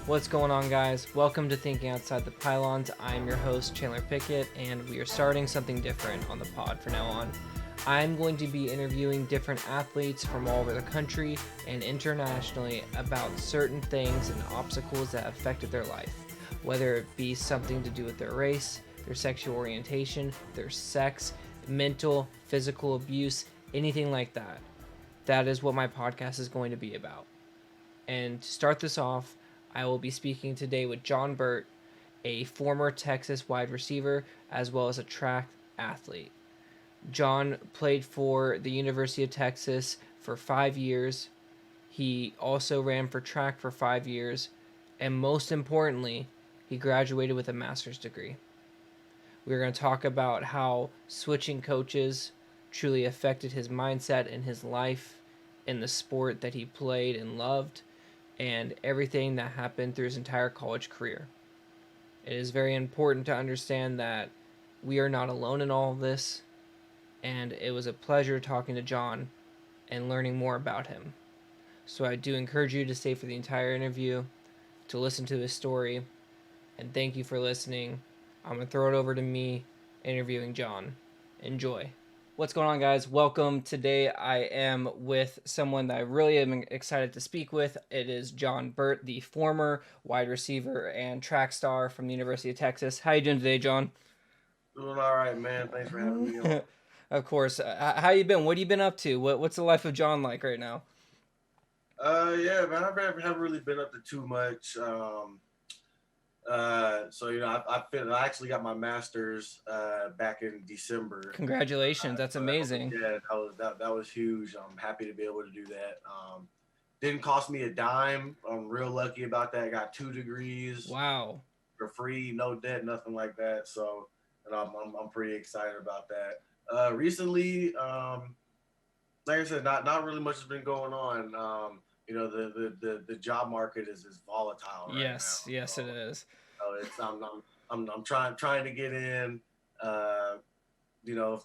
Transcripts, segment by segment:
What's going on, guys? Welcome to Thinking Outside the Pylons. I'm your host, Chandler Pickett, and we are starting something different on the pod from now on. I'm going to be interviewing different athletes from all over the country and internationally about certain things and obstacles that affected their life, whether it be something to do with their race, their sexual orientation, their sex, mental, physical abuse, anything like that. That is what my podcast is going to be about. And to start this off, I will be speaking today with John Burt, a former Texas wide receiver as well as a track athlete. John played for the University of Texas for 5 years. He also ran for track for 5 years. And most importantly, he graduated with a master's degree. We're going to talk about how switching coaches truly affected his mindset and his life in the sport that he played and loved, and everything that happened through his entire college career. It is very important to understand that we are not alone in all of this, and it was a pleasure talking to John and learning more about him. So I do encourage you to stay for the entire interview, to listen to his story, and thank you for listening. I'm going to throw it over to me interviewing John. Enjoy. What's going on, guys? Welcome. Today I am with someone that I really am excited to speak with. It is John Burt, the former wide receiver and track star from the University of Texas. How you doing today, John? Doing all right, man. Thanks for having me on. Of course. How you been? What have you been up to? What's the life of John like right now? Yeah, man. I haven't really been up to too much. I actually got my master's back in December. Congratulations. That's amazing. Yeah, that was huge. I'm happy to be able to do that. Didn't cost me a dime. I'm real lucky about that. Got 2 degrees Wow. for free, no debt, nothing like that. So, and I'm pretty excited about that. Recently, like I said, not really much has been going on. The job market is volatile right Yes. now. Yes, it is. It's I'm trying to get in. Uh,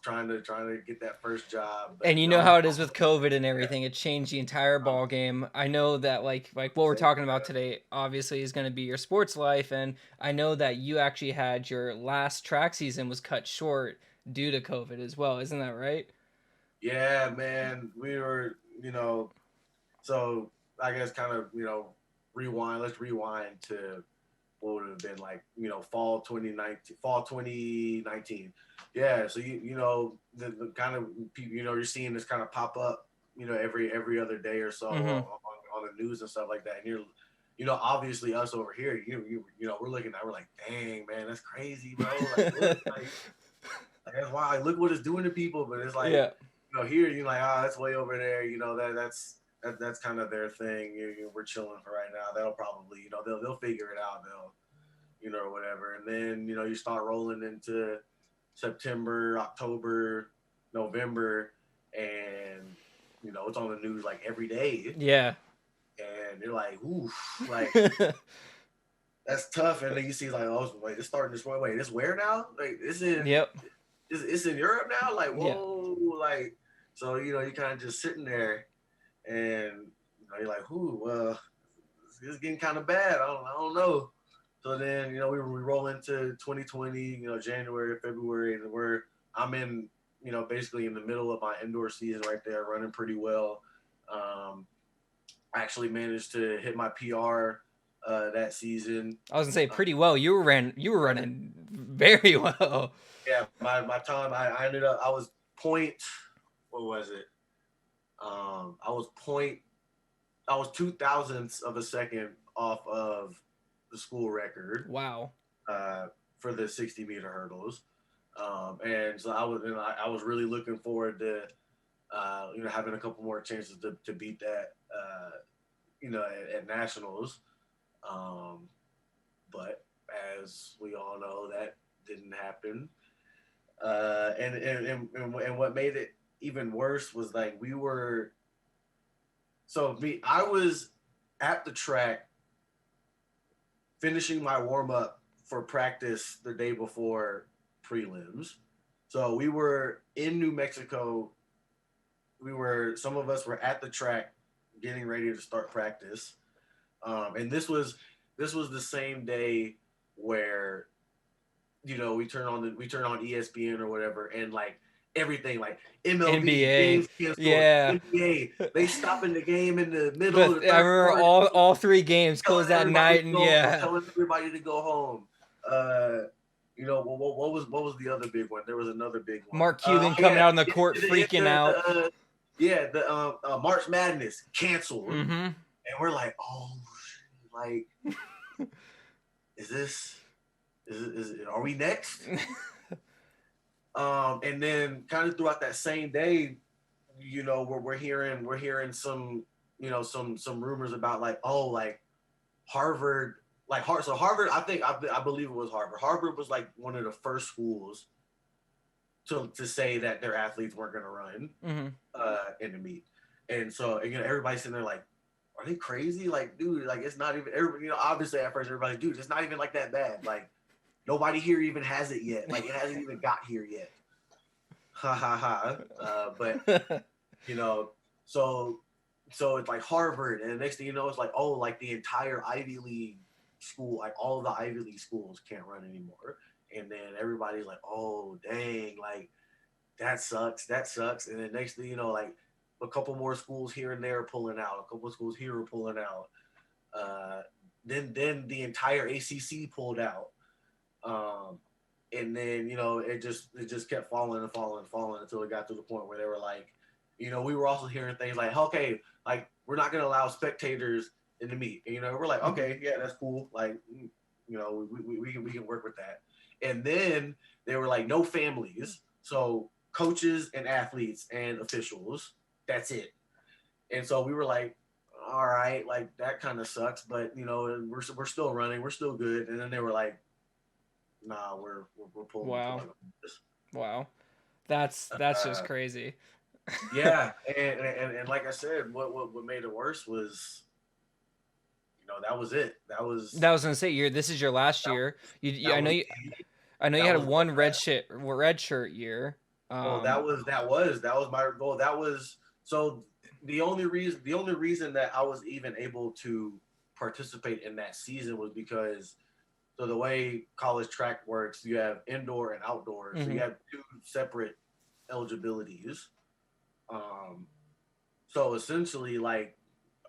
trying to get that first job, but And you know how it is with COVID and everything. It changed the entire I'm, ball game. I know that like what we're talking about today obviously is going to be your sports life, and I know that you actually had your last track season was cut short due to COVID as well. Isn't that right? yeah, man, we were, so I guess kind of, rewind. Let's rewind to what would have been like, fall 2019. Yeah. So, the kind of people, you're seeing this kind of pop up, every other day or so Mhm. on the news and stuff like that. And obviously us over here, we're looking at, we're like, dang, man, that's crazy, bro. Like, look, like that's why, look what it's doing to people. But it's like, Yeah. here you're like, that's way over there. That's kind of their thing. We're chilling for right now. That'll probably, they'll figure it out. They'll, or whatever. And then, you start rolling into September, October, November, and it's on the news like every day. Yeah. And you're like, oof, like that's tough. And then you see like, oh, wait, it's starting this way. Wait, it's where now? Like Yep. it's in Europe now? Like, Yeah. whoa, like, so you're kind of just sitting there, and you're like, ooh, well, it's getting kind of bad. I don't know. So then, we roll into 2020, January, February, and I'm in, basically in the middle of my indoor season right there, running pretty well. I actually managed to hit my PR that season. I was gonna say pretty well. You were running very well. Yeah, my time, I ended up, I was point, what was it? I was point, I was 2 thousandths of a second off of the school record. Wow. For the 60-meter hurdles. And so I was really looking forward to, having a couple more chances to beat that, at nationals. But as we all know, that didn't happen. And what made it even worse was like I was at the track finishing my warm up for practice the day before prelims. So we were in New Mexico. Some of us were at the track getting ready to start practice. And this was this was the same day where we turn on ESPN or whatever, and like everything, like MLB NBA, games canceled, yeah. NBA they stopping the game in the middle of But the I third remember quarter, all three games telling closed that everybody night, to and go, yeah. telling everybody to go home. What was the other big one? There was another big one. Mark Cuban coming out on the court freaking out. The March Madness canceled, Mm-hmm. and we're like, oh, like, is this? Are we next? And then kind of throughout that same day, we're hearing some, some rumors about like, oh, like Harvard, so Harvard, I believe it was Harvard. Harvard was like one of the first schools to say that their athletes weren't going to run in the meet. And so, everybody's sitting there like, are they crazy? Like, dude, like, it's not even, obviously at first everybody's, dude, it's not even like that bad. Like, nobody here even has it yet. Like, it hasn't even got here yet. Ha ha ha. But, so it's like Harvard, and the next thing you know, it's like, oh, like the entire Ivy League school, like all of the Ivy League schools can't run anymore. And then everybody's like, oh, dang, like that sucks. And then next thing you know, like a couple more schools here and there are pulling out. A couple of schools here are pulling out. Then the entire ACC pulled out. And then, it just kept falling until it got to the point where they were like, we were also hearing things like, okay, like we're not going to allow spectators in the meet. And, we're like, okay, yeah, that's cool. Like, we can work with that. And then they were like, no families. So coaches and athletes and officials, that's it. And so we were like, all right, like that kind of sucks, but we're still running, we're still good. And then they were like, nah, we're pulling the plug on this. Wow. That's just crazy. Yeah, and like I said, what made it worse was, that was it. That was gonna say this is your last year. I know you had one red shirt year. Oh, that was my goal. That was so the only reason that I was even able to participate in that season was because, so the way college track works, you have indoor and outdoor. So you have two separate eligibilities. So essentially, like,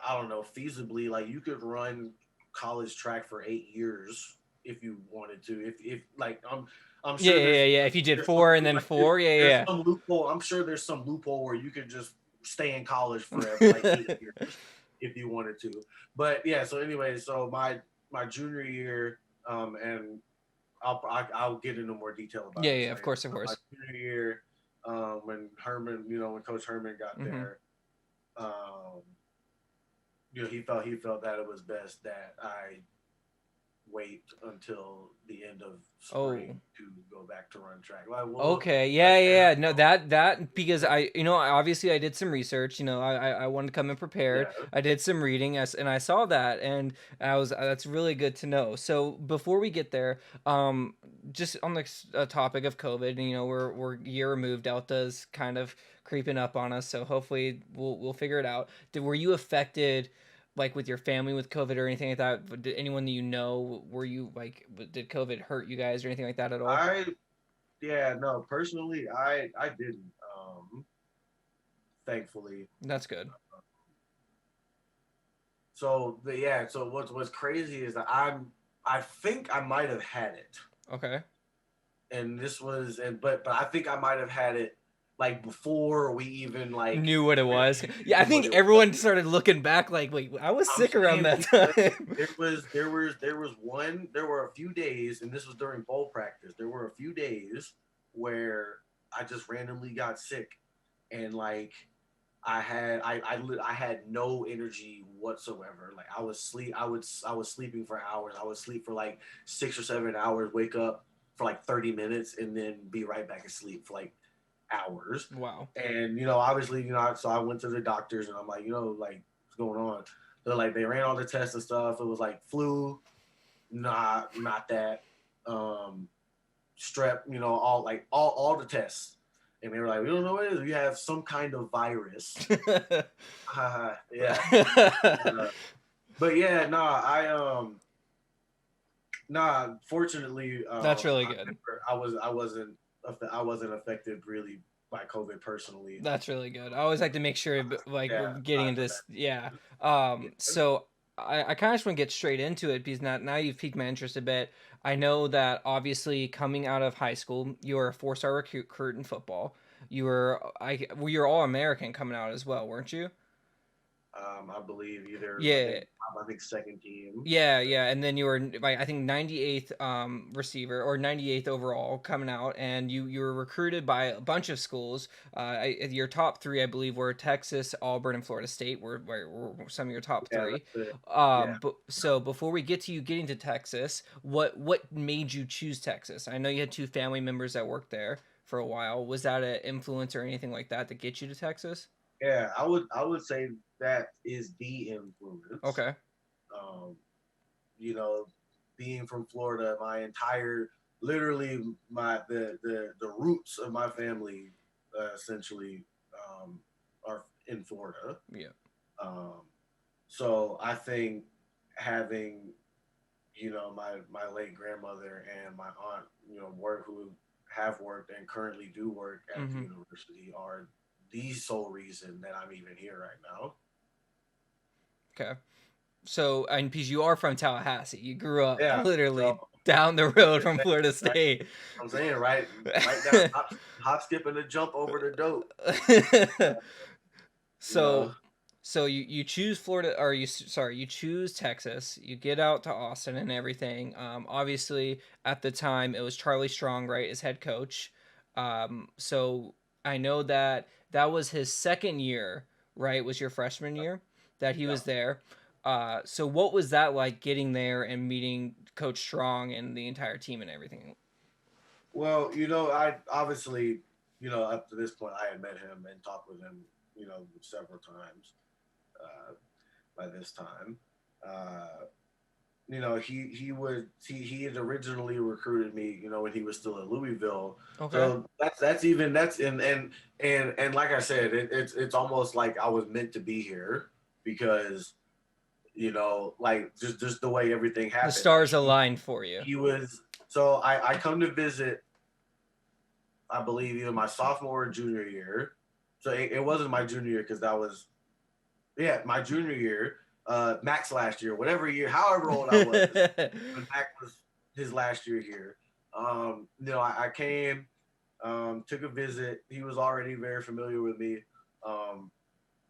I don't know, feasibly, like you could run college track for 8 years if you wanted to. If like I'm sure. Yeah. If you did 4 and then 4, there's some loophole. I'm sure there's some loophole where you could just stay in college forever, like 8 years, if you wanted to. But yeah. So anyway, so my junior year, and I'll get into more detail about it. Yeah. Of course. My junior year, when Coach Herman got there, he felt that it was best that I wait until the end of spring to go back to run track. Like, okay, yeah. No, that because obviously I did some research. I wanted to come in prepared. Yeah. I did some reading, and I saw that, and that's really good to know. So before we get there, just on the topic of COVID, we're a year removed. Delta's kind of creeping up on us, so hopefully we'll figure it out. Were you affected, like with your family with COVID or anything like that? Did anyone that were you like, did COVID hurt you guys or anything like that at all? Personally, I didn't. Thankfully. That's good. So what's crazy is that I think I might have had it. Okay. And but I think I might have had it like before we even like knew what it was. Yeah, I think everyone started looking back like, wait, I was sick around that time. There were a few days, and this was during bowl practice. There were a few days where I just randomly got sick, and like I had no energy whatsoever. Like I was sleeping for hours. I would sleep for like 6 or 7 hours, wake up for like 30 minutes, and then be right back asleep for like hours. Wow. And obviously, so I went to the doctors, and I'm like, like, what's going on? They're like, they ran all the tests and stuff. It was like flu, not that. Strep, all the tests. And they were like, we don't know what it is. You have some kind of virus. Yeah. But yeah, Nah, fortunately, That's really good. I wasn't affected really by COVID personally. That's really good. I always like to make sure, like, we're Yeah, getting into this. Yeah. yeah, So I kind of just want to get straight into it because now you've piqued my interest a bit. I know that obviously coming out of high school, you were a four-star recruit in football. Well, you're all American coming out as well, weren't you? I believe either Yeah. I think second team. Yeah, yeah, and then you were like I think 98th receiver or 98th overall coming out, and you were recruited by a bunch of schools. Your top three, I believe, were Texas, Auburn, and Florida State. Were some of your top Yeah, three. that's it. Yeah. But so before we get to you getting to Texas, what made you choose Texas? I know you had two family members that worked there for a while. Was that an influence or anything like that to get you to Texas? Yeah, I would say that is the influence. Okay. Um, you know, being from Florida, my entire literally the roots of my family essentially are in Florida. Yeah. Um, so I think having my late grandmother and my aunt work who have worked and currently do work at the Mm-hmm. university are the sole reason that I'm even here right now. Okay. So, and because you are from Tallahassee, you grew up Yeah. So literally down the road from Florida right, State. I'm saying right down hop, skip, and a jump over the dope. You so, know. you choose Florida, or you choose Texas. You get out to Austin and everything. Obviously at the time it was Charlie Strong, right, as head coach. So I know that that was his second year, right? Was your freshman year that he Yeah. was there. So what was that like getting there and meeting Coach Strong and the entire team and everything? Well, I obviously, up to this point, I had met him and talked with him, several times by this time. Uh, he had originally recruited me, when he was still at Louisville. Okay. So that's and like I said, it's almost like I was meant to be here because like just the way everything The happened. Like stars aligned for you. he was. So I come to visit, I believe either my sophomore or junior year. So it wasn't my junior year because that was my junior year. Max last year, whatever year, however old I was, when Max was his last year here. I came, took a visit. He was already very familiar with me. Um,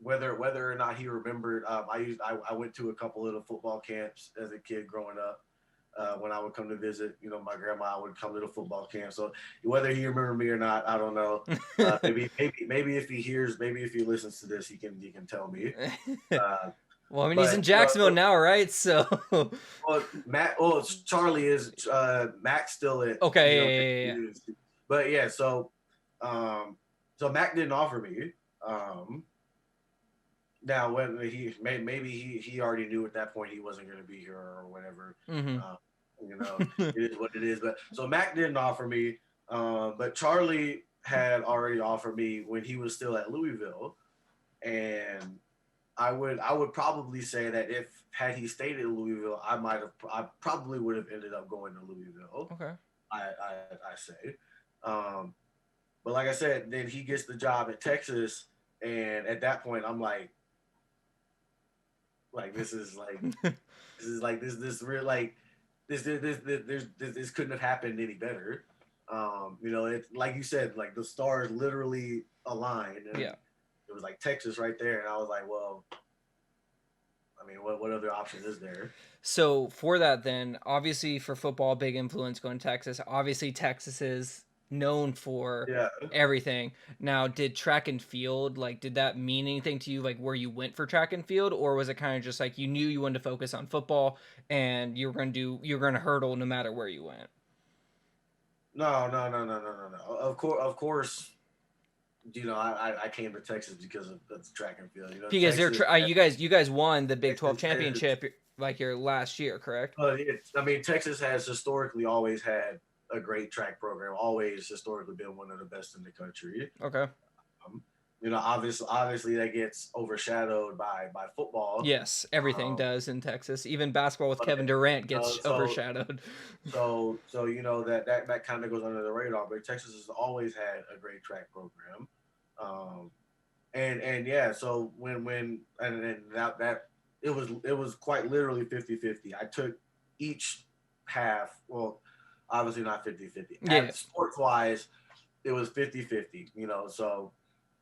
whether or not he remembered, I went to a couple of the football camps as a kid growing up. When I would come to visit, my grandma would come to the football camp. So whether he remembered me or not, I don't know. Maybe if he hears, maybe if he listens to this, he can tell me. Uh, Well, I mean, he's in but Jacksonville now, right? So, Charlie is Mac still at okay, yeah. but yeah, um, so Mac didn't offer me. Now when maybe he already knew at that point he wasn't going to be here or whatever. Mm-hmm. Uh, it is what it is. But so Mac didn't offer me, but Charlie had already offered me when he was still at Louisville, and I would probably say that if had he stayed in Louisville, I probably would have ended up going to Louisville. Okay. I say, um, but like I said, then he gets the job at Texas, and at that point, I'm like this is this real like this couldn't have happened any better. It's like you said, like the stars literally aligned. And Yeah. it was like Texas right there, and I was like, well, I mean, what other option is there? So for that, then obviously for football, big influence going to Texas. Obviously, Texas is known for Yeah. everything. Now, did track and field did that mean anything to you, like where you went for track and field, or was it kind of just like you knew you wanted to focus on football and you were going to hurdle no matter where you went? No. Of course. I came to Texas because of the track and field. Because Texas. you guys won the Big 12 Texas has, championship like your last year, correct? Texas has historically always had a great track program. Always historically been one of the best in the country. Okay. obviously that gets overshadowed by football. Yes, everything Um, does in Texas. Even basketball with but Kevin Durant you know, gets overshadowed. that kind of goes under the radar. But Texas has always had a great track program. Um, and yeah, so when and that it was quite literally 50-50. I took each half, well, obviously not 50-50. Yeah. At sports wise, it was 50-50, so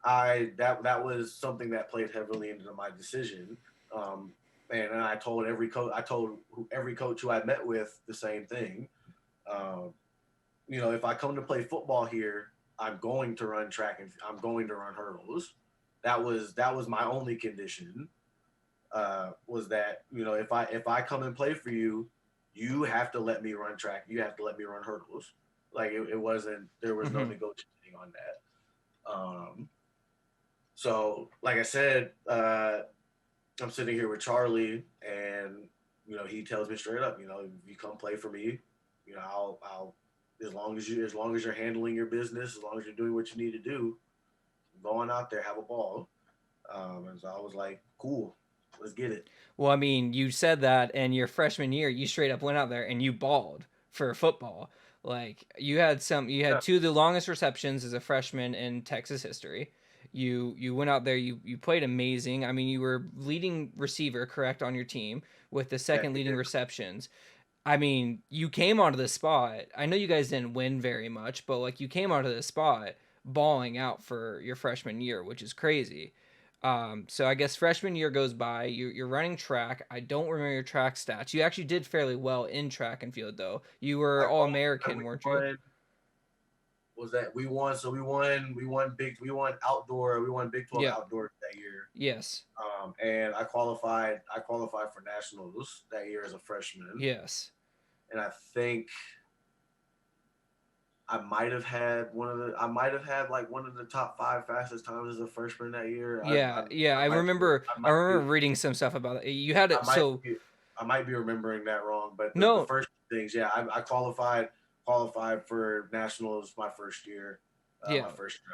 that was something that played heavily into my decision. Um, and I told every coach who I met with the same thing. Um, if I come to play football here, I'm going to run track and I'm going to run hurdles. That was my only condition. Was that if I come and play for you, you have to let me run track. You have to let me run hurdles. Like it wasn't there was no Mm-hmm. negotiating on that. So like I said, I'm sitting here with Charlie, and he tells me straight up, if you come play for me, I'll as long as you're handling your business, as long as you're doing what you need to do, go on out there, have a ball. And so I was like, cool, let's get it. Well, I mean, you said that, and your freshman year, you straight up went out there and you balled for football. Like you Yeah, had two of the longest receptions as a freshman in Texas history. You went out there, you played amazing. I mean, you were leading receiver, correct, on your team with the yeah, second leading receptions. I mean, you came onto the spot. I know you guys didn't win very much, but like you came onto the spot balling out for your freshman year, which is crazy. So I guess freshman year goes by. You're running track. I don't remember your track stats. You actually did fairly well in track and field, though. You were I all qualified. American, We weren't you? won. Was that we won? So we won outdoor. We won Big 12 Yeah. outdoor that year. Yes. And I qualified for nationals that year as a freshman, Yes. and I think I might have had like one of the top five fastest times as a freshman that year. Yeah. Yeah. I might be I I might be remember reading some stuff about it. You had I it. might So be I might be remembering that wrong, but the no. first things, yeah, I qualified for nationals my Yeah. first year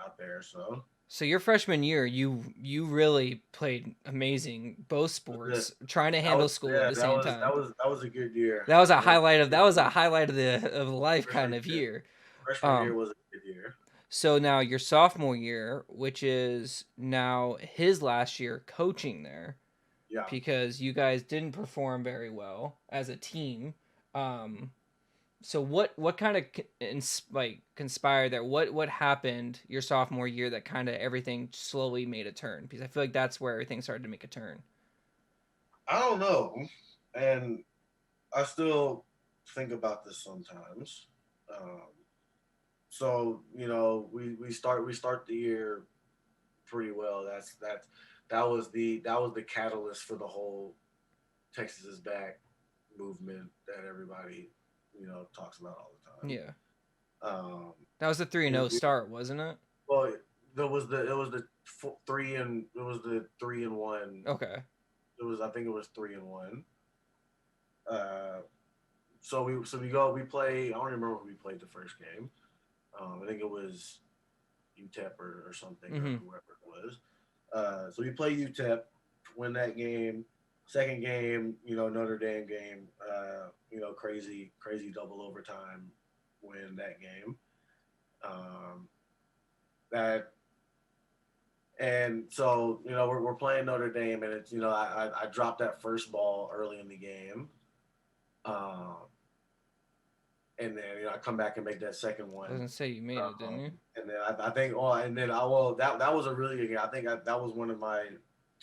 out there. So So your freshman year, you really played amazing both yeah, sports, trying to that handle was school at yeah the that same was that time. was that was a good year. That was a It was highlight a of good year. the life Freshman kind of year, year. freshman year Um, was a good year. so now your sophomore year, which is now his last year coaching there, Yeah, because you guys didn't perform very well as a team. Um, so what kind of like conspired there? What happened your sophomore year that kind of everything slowly made a turn? Because I feel like that's where everything started to make a turn. I don't know, and I still think about this sometimes. Um, so we start the year pretty well. That was the catalyst for the whole Texas is back movement that everybody talks about all the time. Yeah, Um, that was a 3-0 we, start, wasn't it? well, it was the 3-1. Okay. I think it was 3-1. Uh, so we play. I don't remember who we played the first game. I think it was UTEP or something or Mm-hmm. whoever it was. So we play UTEP, win that game. Second game, Notre Dame game, crazy double overtime win that game. Um, that and so we're playing Notre Dame, and it's I dropped that first ball early in the game, um, and then I come back and make that second I was one. gonna say you made it, didn't you? And then I think, and then that was a really good game. I think that was one of my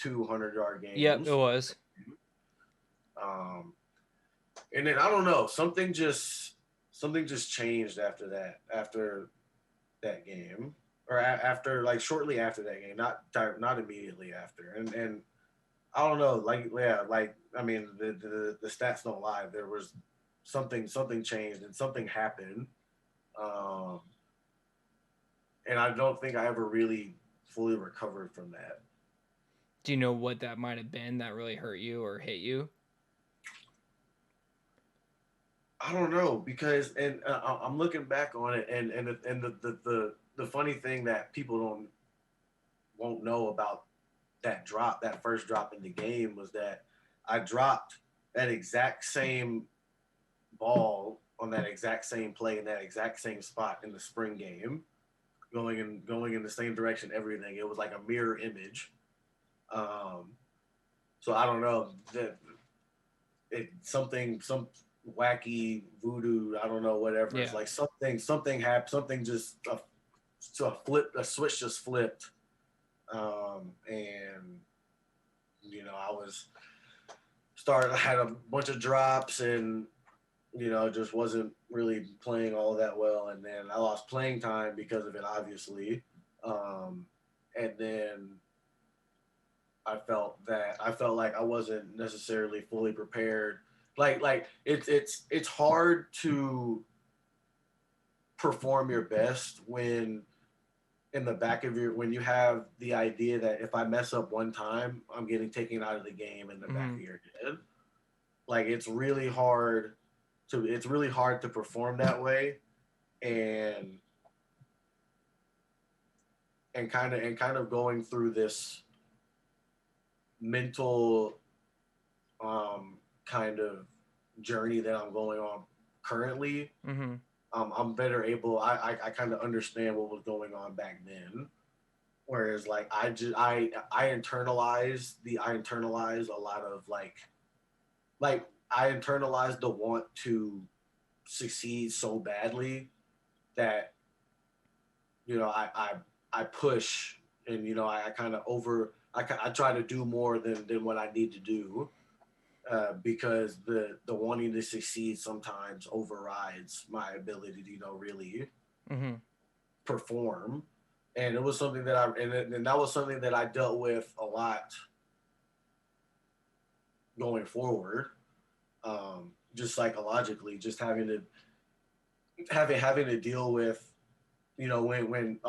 200-yard Yep, it games. was. Um, and then I don't know, something just changed after that game, or after like shortly after that game, not immediately after. And I don't know, like yeah, like I mean the stats don't lie. There was something changed and something happened. Um, and I don't think I ever really fully recovered from that. Do you know what that might have been that really hurt you or hit you? I don't know because, and I'm looking back on it, and the funny thing that people don't won't know about that first drop in the game was that I dropped that exact same ball on that exact same play in that exact same spot in the spring game, going in the same direction, everything. It was like a mirror image. Um, so I don't know that some wacky voodoo. I don't know whatever. Yeah. It's like something happened. Something just a switch just flipped, and I was started. I had a bunch of drops and just wasn't really playing all that well. And then I lost playing time because of it, obviously. And then I felt like I wasn't necessarily fully prepared. Like it's hard to perform your best when in the back of when you have the idea that if I mess up one time, I'm getting taken out of the game in the back of your head. Like it's really hard to perform that way, and kind of going through this mental kind of journey that I'm going on currently. I'm better able. I kind of understand what was going on back then. Whereas like I internalize a lot of I internalize the want to succeed so badly that I push, and I kind of I try to do more than what I need to do, because the wanting to succeed sometimes overrides my ability to really perform. And it was something that and that was something that I dealt with a lot going forward, just psychologically, just having to deal with when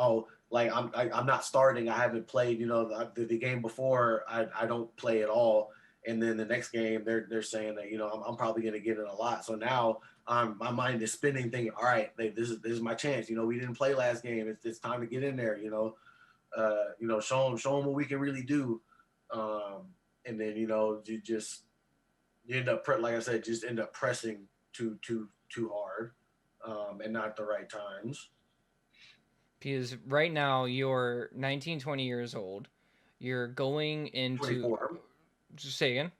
like I'm not starting, I haven't played the game before, I don't play at all, and then the next game they're saying that I'm probably going to get it a lot, so now my mind is spinning thinking, all right, this is my chance, we didn't play last game, it's time to get in there, show them what we can really do, and then you end up like I said, just end up pressing too hard, and not at the right times. Because right now you're 19, 20 years old. You're going into 24. just say again.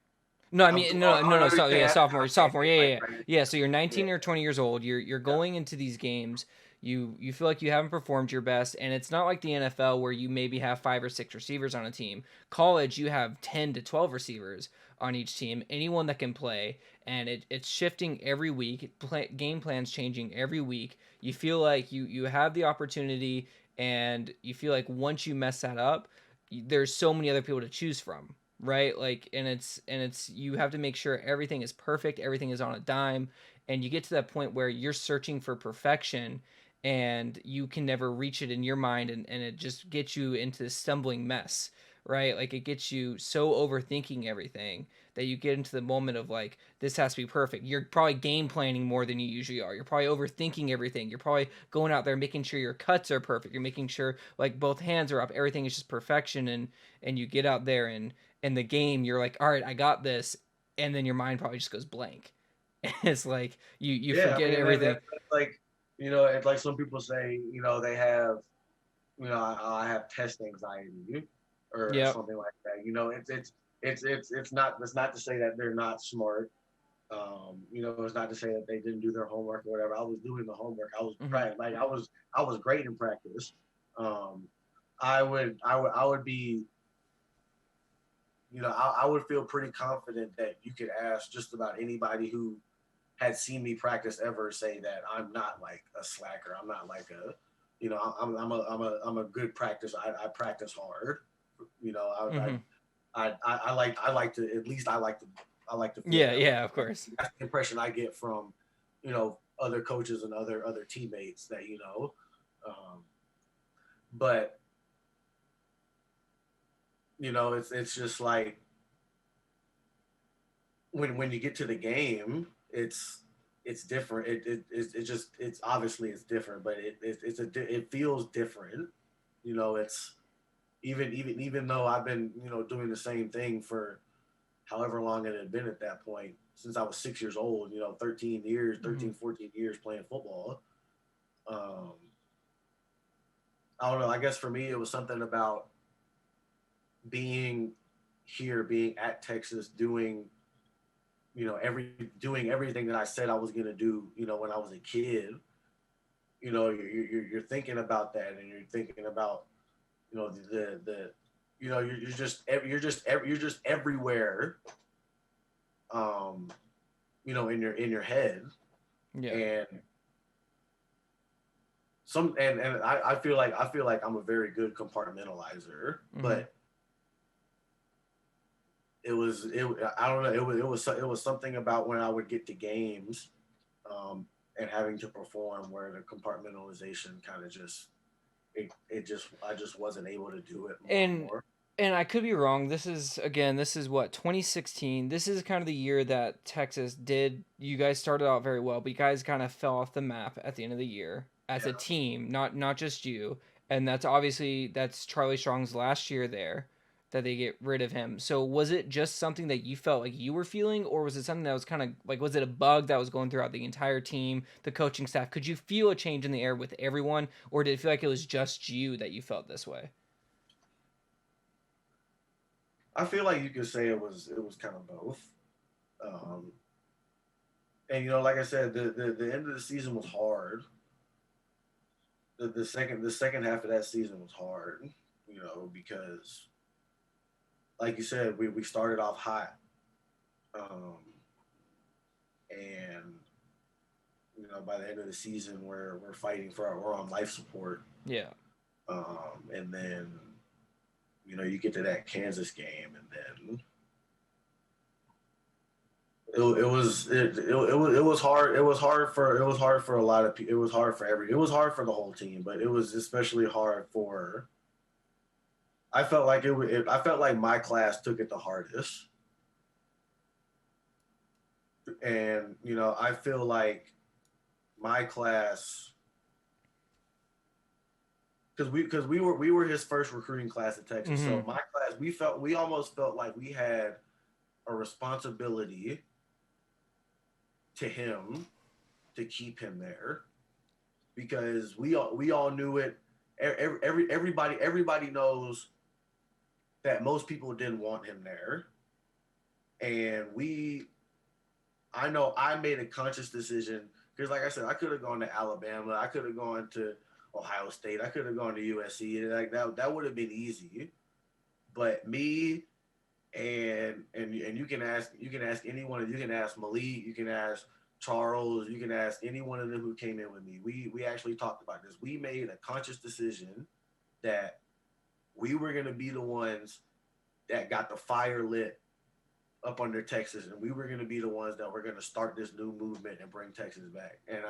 No, I mean no. So, yeah, sophomore. Yeah, yeah, yeah. Yeah. So you're 19 or 20 years old. You're going into these games. You feel like you haven't performed your best, and it's not like the NFL where you maybe have 5 or 6 receivers on a team. College, you have 10 to 12 receivers on each team, anyone that can play, and it's shifting every week. Game plans changing every week. You feel like you have the opportunity, and you feel like once you mess that up, there's so many other people to choose from, right? Like, and it's you have to make sure everything is perfect, everything is on a dime, and you get to that point where you're searching for perfection, and you can never reach it in your mind, and it just gets you into this stumbling mess, right? Like, it gets you so overthinking everything that you get into the moment of like, this has to be perfect. You're probably game planning more than you usually are. You're probably overthinking everything. You're probably going out there making sure your cuts are perfect. You're making sure like both hands are up. Everything is just perfection, and you get out there, and in the game you're like, all right, I got this, and then your mind probably just goes blank. It's like you Yeah, I forget mean everything. that's like it's like some people say they have I have test anxiety or Yep. something like that. It's not to say that they're not smart. It's not to say that they didn't do their homework or whatever. I was doing the homework. I was like I was great in practice. Um, I would be I would feel pretty confident that you could ask just about anybody who had seen me practice ever say that I'm not like a slacker. I'm not like a, I'm a good practice. I practice hard. You know, Mm-hmm. I like to, at least I like to feel Yeah, that way. yeah, of course. That's the impression I get from, other coaches and other teammates that, um, but it's just like when you get to the game, it's different. It's obviously it's different, but it feels different. It's even though I've been, doing the same thing for however long it had been at that point, since I was 6 years old, 13 years, Mm-hmm. 14 years playing football. Um, I don't know. I guess for me, it was something about being here, being at Texas, doing everything that I said I was going to do, when I was a kid. You're thinking about that, and you're thinking about, the you're just everywhere, um, in your head. Yeah. And I feel like I'm a very good compartmentalizer, Mm-hmm. but I don't know, it was something about when I would get to games, um, and having to perform, where the compartmentalization kind of just it just I just wasn't able to do it more and And more. I could be wrong. This is what, 2016. This is kind of the year that Texas did. You guys started out very well, but you guys kind of fell off the map at the end of the year as a Yeah. team, not just you. And that's Charlie Strong's last year there that they get rid of him. So was it just something that you felt like you were feeling, or was it something that was kind of like, was it a bug that was going throughout the entire team, the coaching staff? Could you feel a change in the air with everyone, or did it feel like it was just you that you felt this way? I feel like you could say it was kind of both. Um, and like I said, the end of the season was hard. The second half of that season was hard, because like you said, we started off hot, um, and by the end of the season, we're fighting we're on life support, Yeah. and then you get to that Kansas game, and then it was hard. It was hard for a lot of people. It was hard for the whole team, but it was especially hard for. I felt like I felt like my class took it the hardest, and I feel like my class, because we were his first recruiting class at Texas. Mm-hmm. So my class, we almost felt like we had a responsibility to him to keep him there, because we all knew it. Everybody knows that most people didn't want him there, and I know I made a conscious decision, because, like I said, I could have gone to Alabama, I could have gone to Ohio State, I could have gone to USC, like that would have been easy. But me, and you can ask anyone, you can ask Malik, you can ask Charles, you can ask any one of them who came in with me. We actually talked about this. We made a conscious decision that we were going to be the ones that got the fire lit up under Texas, and we were going to be the ones that were going to start this new movement and bring Texas back. And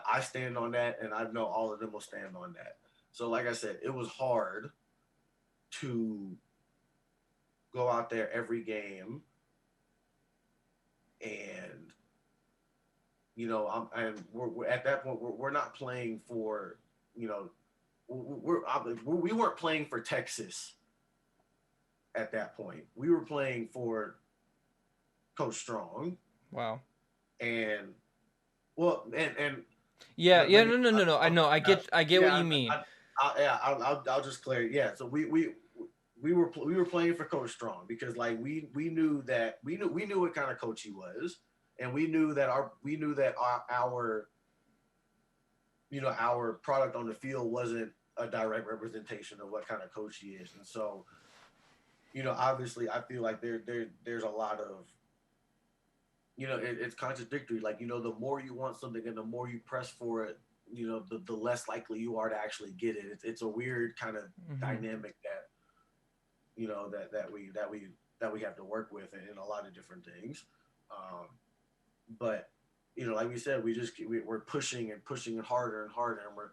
I stand on that, and I know all of them will stand on that. So, like I said, it was hard to go out there every game, and we're at that point, we're not playing for, you know we weren't playing for Texas at that point. We were playing for Coach Strong, Wow. and well, and Yeah, let yeah, me, no, no, no, no. I get what yeah, you mean. yeah, I'll just clear it. Yeah, so we were playing for Coach Strong, because like we knew what kind of coach he was, and we knew that our product on the field wasn't a direct representation of what kind of coach he is. And so, obviously, I feel like there's a lot of, it's contradictory. Like, the more you want something and the more you press for it, the less likely you are to actually get it. It's a weird kind of Hmm. dynamic that, that we have to work with in a lot of different things. Um, but like we said, we're pushing and pushing it harder and harder, and we're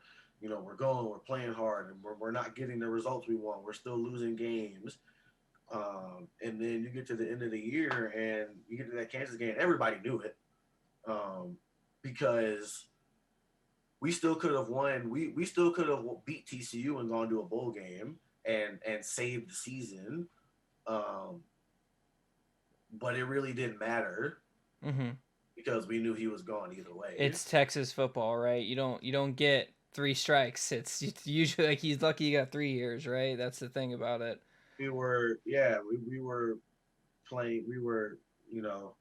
playing hard, and we're not getting the results we want. We're still losing games. And then you get to the end of the year, and you get to that Kansas game. Everybody knew it, because we still could have won. We still could have beat TCU and gone to a bowl game, and save the season. Um, but it really didn't matter Mm-hmm. because we knew he was gone either way. It's Texas football, right? You don't get 3 strikes. It's usually like he's lucky he got 3 years, right? That's the thing about it. We were playing. We were, you know,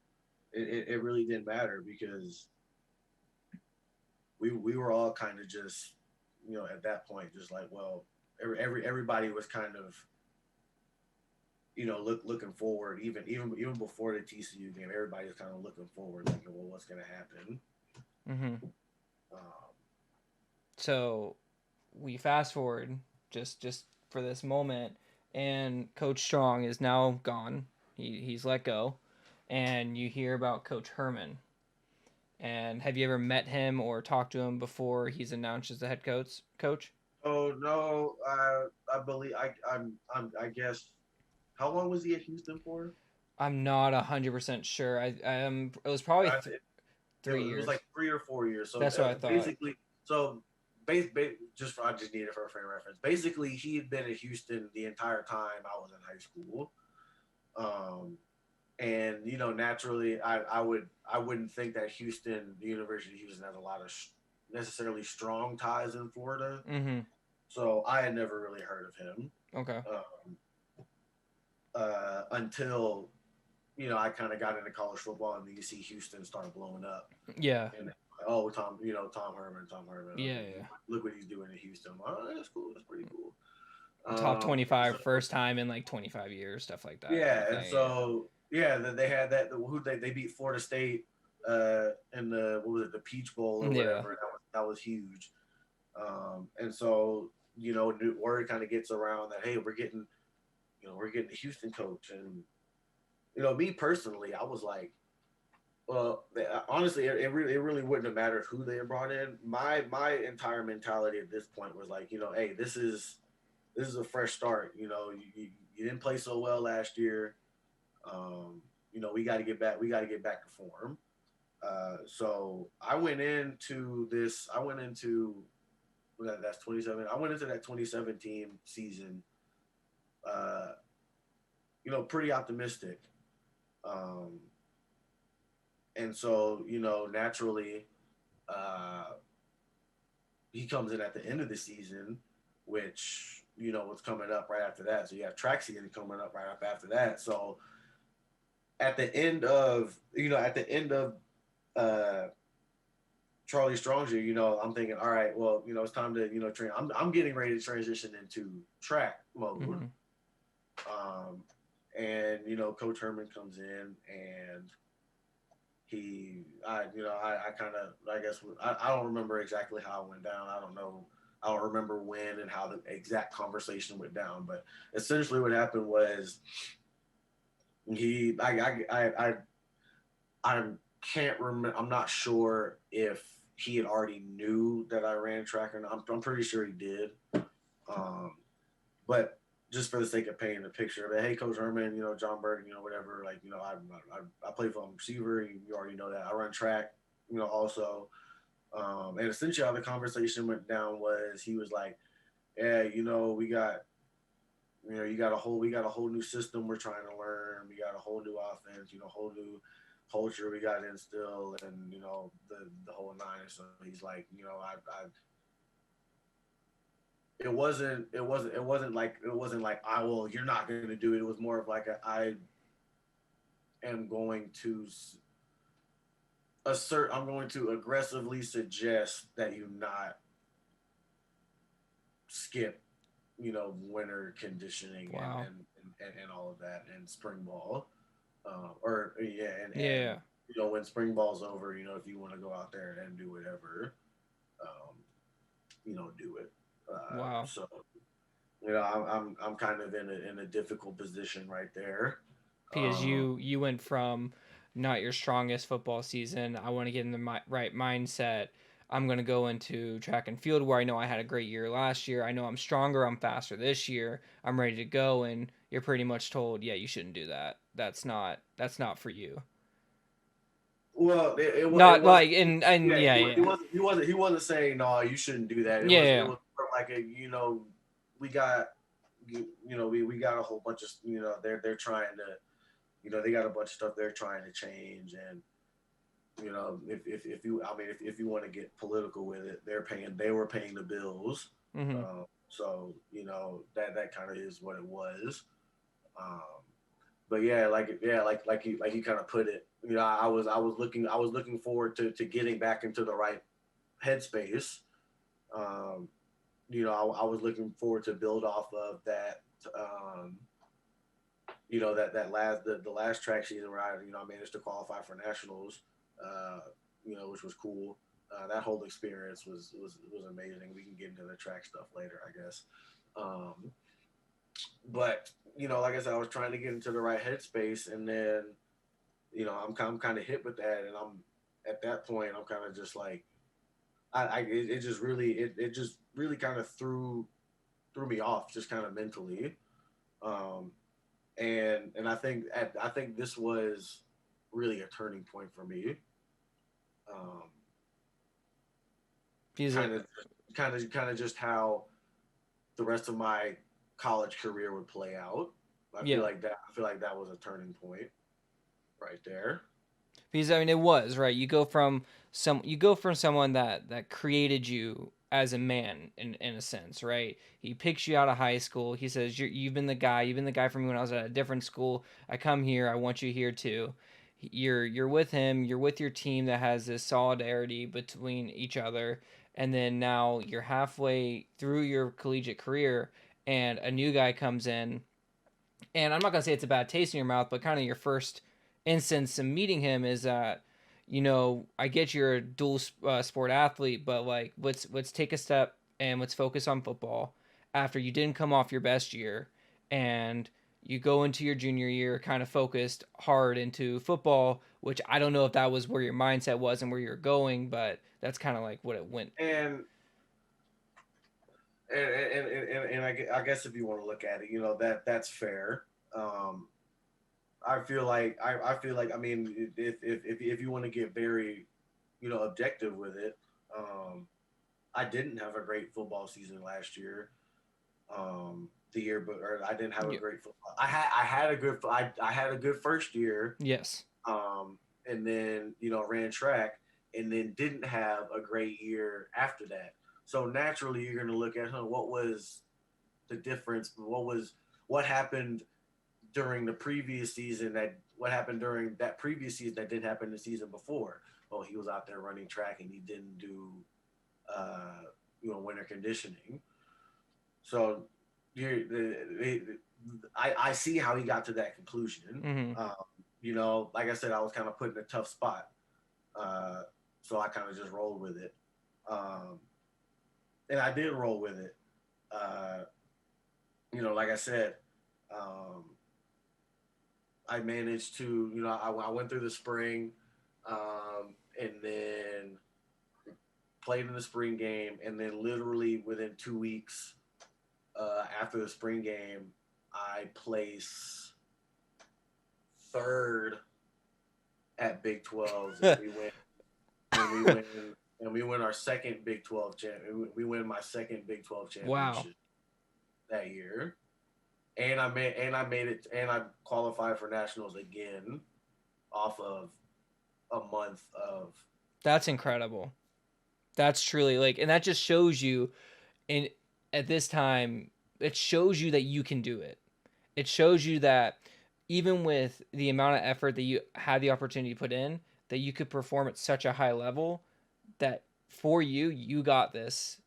it really didn't matter because we were all kind of just, at that point, just like, well, everybody was kind of, looking forward, even before the TCU game, everybody was kind of looking forward, like, well, what's going to happen? Mm-hmm. Um, So we fast forward just for this moment, and Coach Strong is now gone. He's let go, and you hear about Coach Herman. And have you ever met him or talked to him before he's announced as the head coach? oh no, I believe I guess. How long was he at Houston for? I'm not 100% sure. I am. It was probably I, three it was years. like 3 or 4 years. So That's what I thought. basically, I just need it for a frame of reference. Basically, he had been at Houston the entire time I was in high school. Um, and naturally, I wouldn't think that the University of Houston, has a lot of necessarily strong ties in Florida. Mm-hmm. So I had never really heard of him. Okay. Until I kind of got into college football, and then you see Houston start blowing up. Yeah. And Tom Herman. Yeah, Okay, yeah. look what he's doing in Houston. Oh, that's cool. That's pretty cool. Top 25, So, first time in like 25 years, stuff like that. yeah, Kind of and thing, so they had that. Who they beat Florida State in the, what was it, the Peach Bowl or yeah. whatever. That was huge. And so word kind of gets around that, hey, we're getting a Houston coach. And me personally, I was like, well, honestly, it really wouldn't have mattered who they had brought in. My entire mentality at this point was like, hey, this is a fresh start. You didn't play so well last year. We got to get back. We got to get back to form. So I went into this. That's 27. I went into that 2017 season. Pretty optimistic. And so, naturally, he comes in at the end of the season, which, what's coming up right after that. So you have track season coming up right up after that. So at the end of, Charlie Strong's year, I'm thinking, all right, well, it's time to, train. I'm getting ready to transition into track mode. Mm-hmm. And, Coach Herman comes in, and I don't remember exactly how it went down. I don't remember when and how the exact conversation went down, but essentially what happened was I can't remember. I'm not sure if he had already knew that I ran track or not. I'm pretty sure he did. But just for the sake of painting the picture, but hey, Coach Herman, John Burt, whatever, like, I play for receiver. You already know that. I run track, also. And essentially how the conversation went down was he was like, yeah, we got, we got a whole new system we're trying to learn. We got a whole new offense, whole new culture we got to instill, and, the whole nine. So he's like, it wasn't like, well, you're not going to do it. It was more of like I am going to I'm going to aggressively suggest that you not skip, winter conditioning. Wow. and all of that, and spring ball, yeah. When spring ball's over, if you want to go out there and do whatever, do it. Wow. So, I'm kind of in a difficult position right there. Because you went from not your strongest football season. I want to get in the right mindset. I'm going to go into track and field where I know I had a great year last year. I know I'm stronger. I'm faster this year. I'm ready to go. And you're pretty much told, yeah, you shouldn't do that. That's not for you. Well, it Not was, like and yeah. He wasn't saying no, you shouldn't do that. It was more like we got we got a whole bunch of, they're trying to, they got a bunch of stuff they're trying to change. And if you, I mean, if you want to get political with it, they were paying the bills. Mm-hmm. So that kind of is what it was. um but yeah, like you kind of put it, I was looking forward to getting back into the right headspace. um I was looking forward to build off of that. um the last track season where I managed to qualify for nationals, uh, which was cool. That whole experience was amazing. We can get into the track stuff later, I guess. Um, but like I said, I was trying to get into the right headspace, and then I'm kind of hit with that, and I'm at that point I'm kind of just like it just really kind of threw me off, just kind of mentally. Um, and I think this was really a turning point for me. Um, Because kind of kind of just how the rest of my college career would play out. yeah, I feel like that was a turning point right there. because I mean it was right. You go from someone that created you as a man in a sense, right? He picks you out of high school. He says you've been the guy. You've been the guy for me when I was at a different school. I come here. I want you here too. You're with him. You're with your team that has this solidarity between each other, and then now you're halfway through your collegiate career, and a new guy comes in, and I'm not gonna say it's a bad taste in your mouth, but kind of your first instance in meeting him is that, I get you're a dual sport athlete, but like let's take a step and let's focus on football. After you didn't come off your best year, and you go into your junior year kind of focused hard into football, which I don't know if that was where your mindset was and where you're going, but that's kind of like what it went. And I guess if you want to look at it, that's fair. Um, I feel like I mean, if you want to get very objective with it, I didn't have a great football season last year. The year, but or I didn't have a Yeah. great football. I had a good first year. Yes. Um, and then ran track, and then didn't have a great year after that. So naturally, you're going to look at what was the difference. What happened during the previous season that what happened during that previous season that didn't happen the season before. Oh, he was out there running track and he didn't do winter conditioning. So I see how he got to that conclusion. Mm-hmm. Like I said, I was kind of put in a tough spot, so I kind of just rolled with it, and I did roll with it. Like I said, um, I managed to, I went through the spring, and then played in the spring game, and then literally within 2 weeks after the spring game, I placed third at Big 12s, and we win our second Big 12 champion. We win my second Big 12 Wow. championship that year, and I qualified for nationals again off of a month of. That's incredible. That's truly like, and that just shows you, in at this time, it shows you that you can do it. It shows you that even with the amount of effort that you had the opportunity to put in, that you could perform at such a high level that for you got this.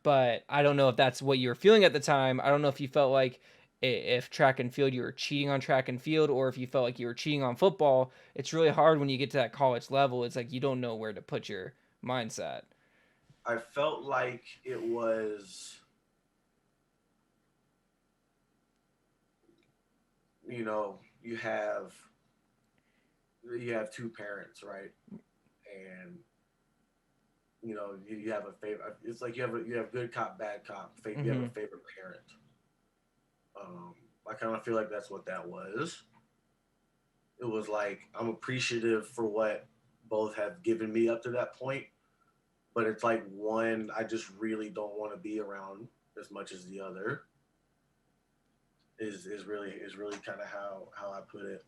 But I don't know if that's what you were feeling at the time. I don't know if you felt like if track and field you were cheating on track and field, or if you felt like you were cheating on football. It's really hard when you get to that college level. It's like you don't know where to put your mindset. I felt like it was, you have two parents, right? And you have a favorite. It's like you have good cop, bad cop. You have Mm-hmm. a favorite parent. I kind of feel like that's what that was. It was like I'm appreciative for what both have given me up to that point, but it's like one I just really don't want to be around as much as the other. is really kind of how I put it.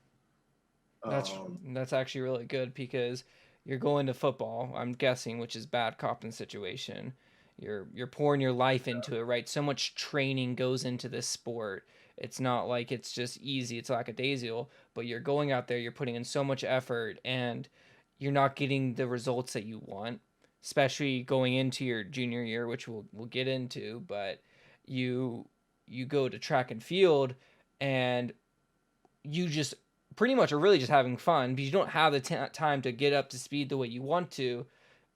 That's Um, that's actually really good because you're going to football, I'm guessing, which is bad cop in the situation. You're pouring your life into it, right? So much training goes into this sport. It's not like it's just easy, it's lackadaisical, but you're going out there, you're putting in so much effort and you're not getting the results that you want, especially going into your junior year, which we'll get into, but you you go to track and field and you just pretty much are really just having fun because you don't have the time to get up to speed the way you want to,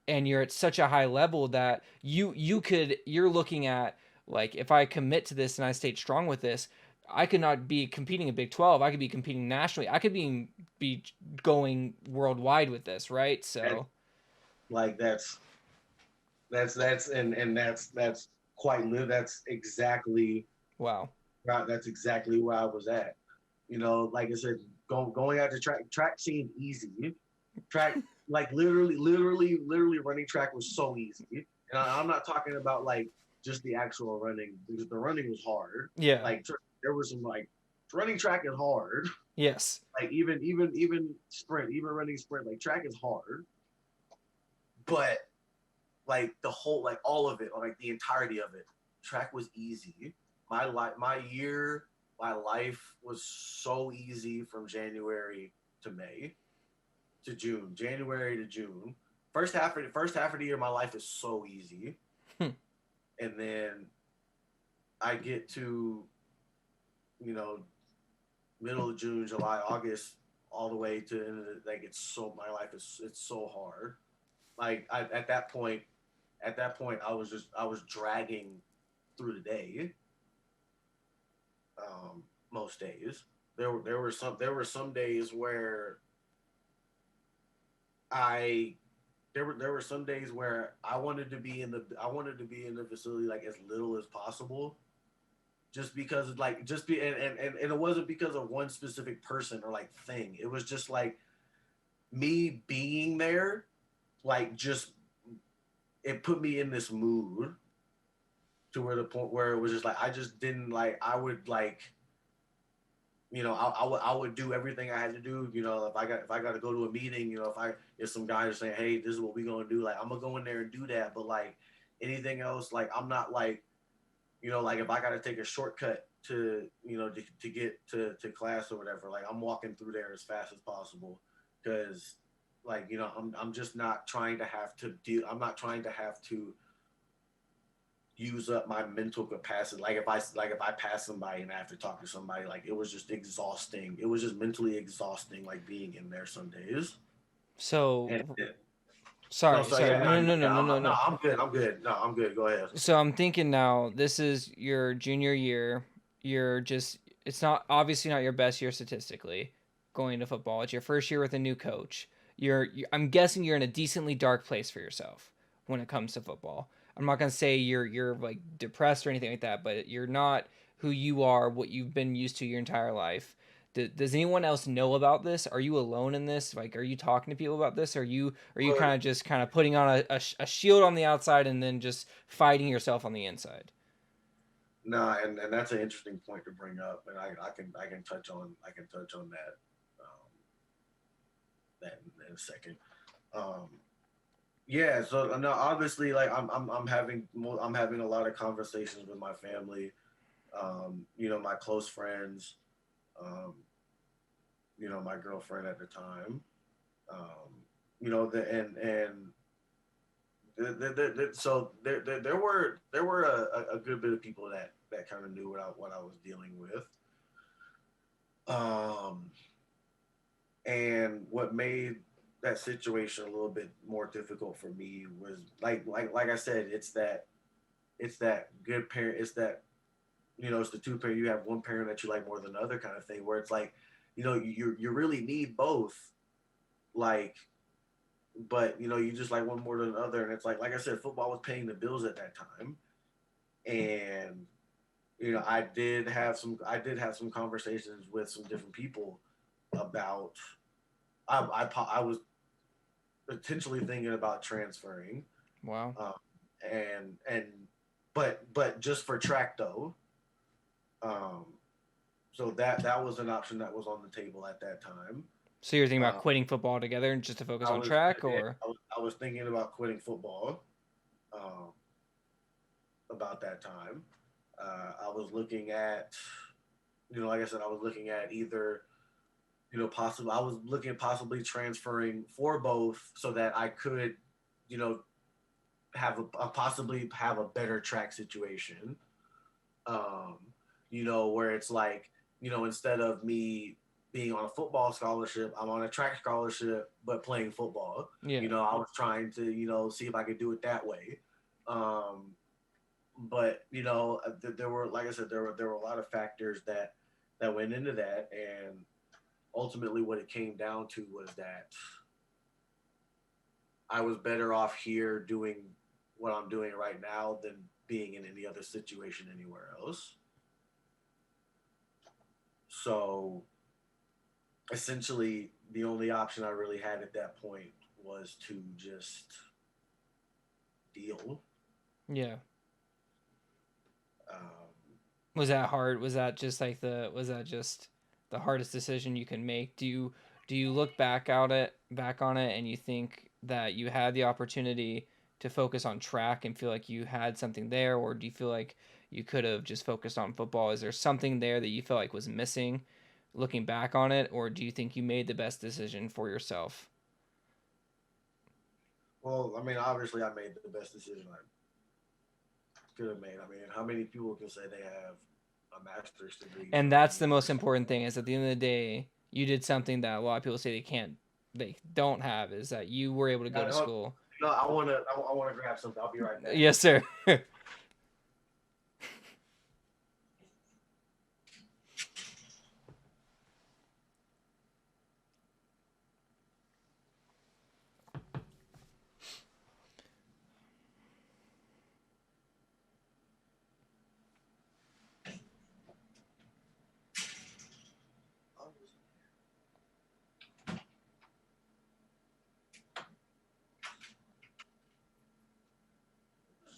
and you're at such a high level that you're looking at, like, if I commit to this and I stayed strong with this, I could not be competing in Big 12. I could be competing nationally. I could be going worldwide with this, right? and So, like that's and that's quite live. That's exactly wow. right. That's exactly where I was at. Like I said, going out to track seemed easy. Track, like literally running track was so easy. And I'm not talking about like just the actual running, because the running was hard. Yeah. Like there was some like running track is hard. Yes. Like even sprint, even running sprint, like track is hard. But like the whole, like all of it, like the entirety of it, track was easy. My life was so easy from January to May to June, January to June. First half of the year, my life is so easy, Hmm. and then I get to, you know middle of June, July, August, all the way to, like, my life is, it's so hard. Like at that point, I was dragging through the day. Most days, there were some days where I there were some days where I wanted to be in the facility like as little as possible, just because, like, just be and it wasn't because of one specific person or like thing. It was just like me being there, like, just, it put me in this mood to where the point where it was just like I just didn't, like, I would, like, I would do everything I had to do. If I got to go to a meeting, if some guys are saying, hey, this is what we're gonna do, like, I'm gonna go in there and do that. But like anything else, like, I'm not like, like, if I got to take a shortcut to get to class or whatever, like, I'm walking through there as fast as possible, because, like, I'm just not trying to have to deal. I'm not trying to have to use up my mental capacity. Like if I pass somebody and I have to talk to somebody, like, it was just exhausting. It was just mentally exhausting, like, being in there some days. And So, no, sorry, so sorry. yeah, No, no, no, yeah, no, no, no. I'm good. I'm good. No, I'm good. Go ahead. So I'm thinking now, this is your junior year. You're just, it's not obviously not your best year statistically going to football. It's your first year with a new coach. I'm guessing you're in a decently dark place for yourself when it comes to football. I'm not gonna say you're like depressed or anything like that, but you're not who you are, what you've been used to your entire life. Does anyone else know about this? Are you alone in this? Like, are you talking to people about this? Are you But kind of just kind of putting on a shield on the outside and then just fighting yourself on the inside? no, and that's an interesting point to bring up, and I can touch on that in a second. Um, yeah, so no, obviously, like, I'm having a lot of conversations with my family, my close friends, um, my girlfriend at the time, and so there were a good bit of people that kind of knew what I was dealing with. Um, and what made that situation a little bit more difficult for me was, like I said, it's that good parent, it's the two parent. You have one parent that you like more than the other, kind of thing, where it's like, you really need both, like, but you just like one more than the other. And it's like I said, football was paying the bills at that time. And I did have some conversations with some different people about, I was potentially thinking about transferring, Wow. um, and but just for track though. um, so that was an option that was on the table at that time. So you're thinking about Uh, quitting football altogether and just to focus I on was, track, yeah, or I was thinking about quitting football um, about that time. I was looking at, like I said, I was looking at either, possible. I was looking at possibly transferring for both so that I could, you know, possibly have a better track situation. Um, where it's like, instead of me being on a football scholarship, I'm on a track scholarship, but playing football. yeah, I was trying to, see if I could do it that way. Um, but there were, like I said, there were a lot of factors that went into that, and ultimately, what it came down to was that I was better off here doing what I'm doing right now than being in any other situation anywhere else. So essentially, the only option I really had at that point was to just deal. yeah. Um, Was that hard? Was that just the hardest decision you can make? Do you look back on it and you think that you had the opportunity to focus on track and feel like you had something there, or do you feel like you could have just focused on football? Is there something there that you felt like was missing looking back on it, or do you think you made the best decision for yourself? well, I mean, obviously, I made the best decision I could have made. I mean, how many people can say they have a master's degree And from a that's the most university? important thing, is at the end of the day, you did something that a lot of people say they don't have, is that you were able to go to school. No, I want to grab something. I'll be right back. Yes, sir.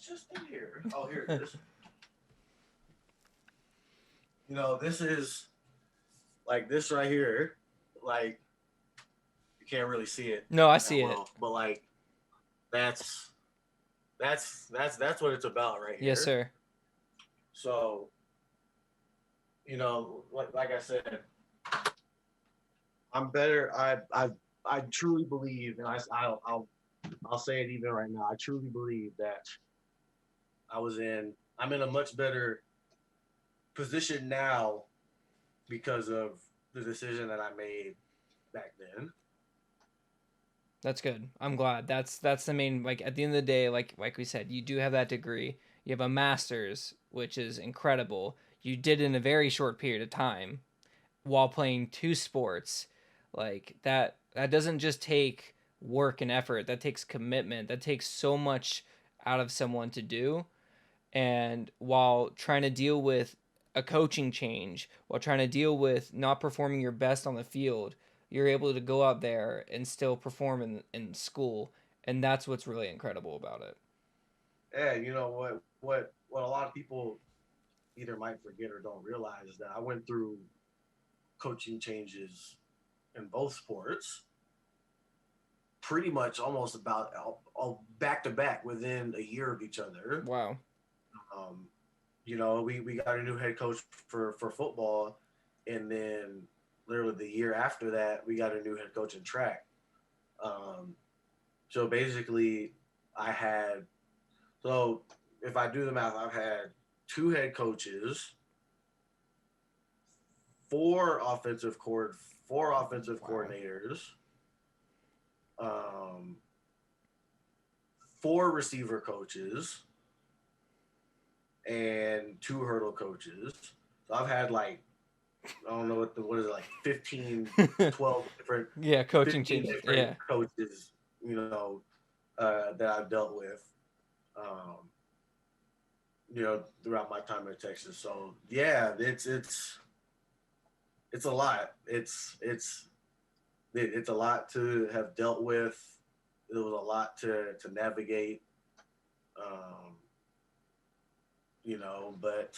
It's just in here. Oh, here it is. This is like this right here. Like you can't really see it No, I that see it. well, but like that's that's what it's about right Yes, here. sir. So like I said, I'm better. I truly believe, and I'll say it even right now. I truly believe that I'm in a much better position now because of the decision that I made back then. That's good. I'm glad. That's the main, like, at the end of the day, like we said, you do have that degree. You have a master's, which is incredible. You did it in a very short period of time while playing two sports. Like that doesn't just take work and effort. That takes commitment. That takes so much out of someone to do. And while trying to deal with a coaching change, while trying to deal with not performing your best on the field, you're able to go out there and still perform in school. And that's what's really incredible about it. Yeah, you know what a lot of people either might forget or don't realize is that I went through coaching changes in both sports pretty much almost about all back to back within a year of each other. Wow. Um, we got a new head coach for football, and then literally the year after that, we got a new head coach in track. Um, so basically, I had so if I do the math, I've had two head coaches, four offensive cord, four offensive Wow. coordinators, um, four receiver coaches, and two hurdle coaches. So I've had like I don't know what is it, like 15, 12 different Yeah, coaching 15 changes. different Yeah. coaches, that I've dealt with, um, throughout my time in Texas. So yeah, it's a lot. It's a lot to have dealt with. It was a lot to navigate. Um, but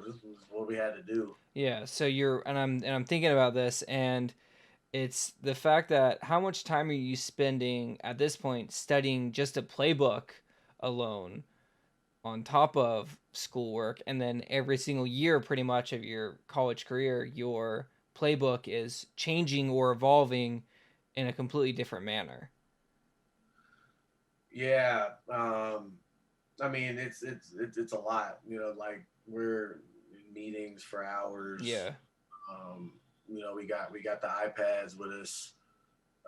this was what we had to do. Yeah. So I'm thinking about this, and it's the fact that how much time are you spending at this point studying just a playbook alone on top of schoolwork, and then every single year pretty much of your college career your playbook is changing or evolving in a completely different manner. Yeah. I mean, it's a lot. Like we're in meetings for hours. Yeah. Um, we got the iPads with us.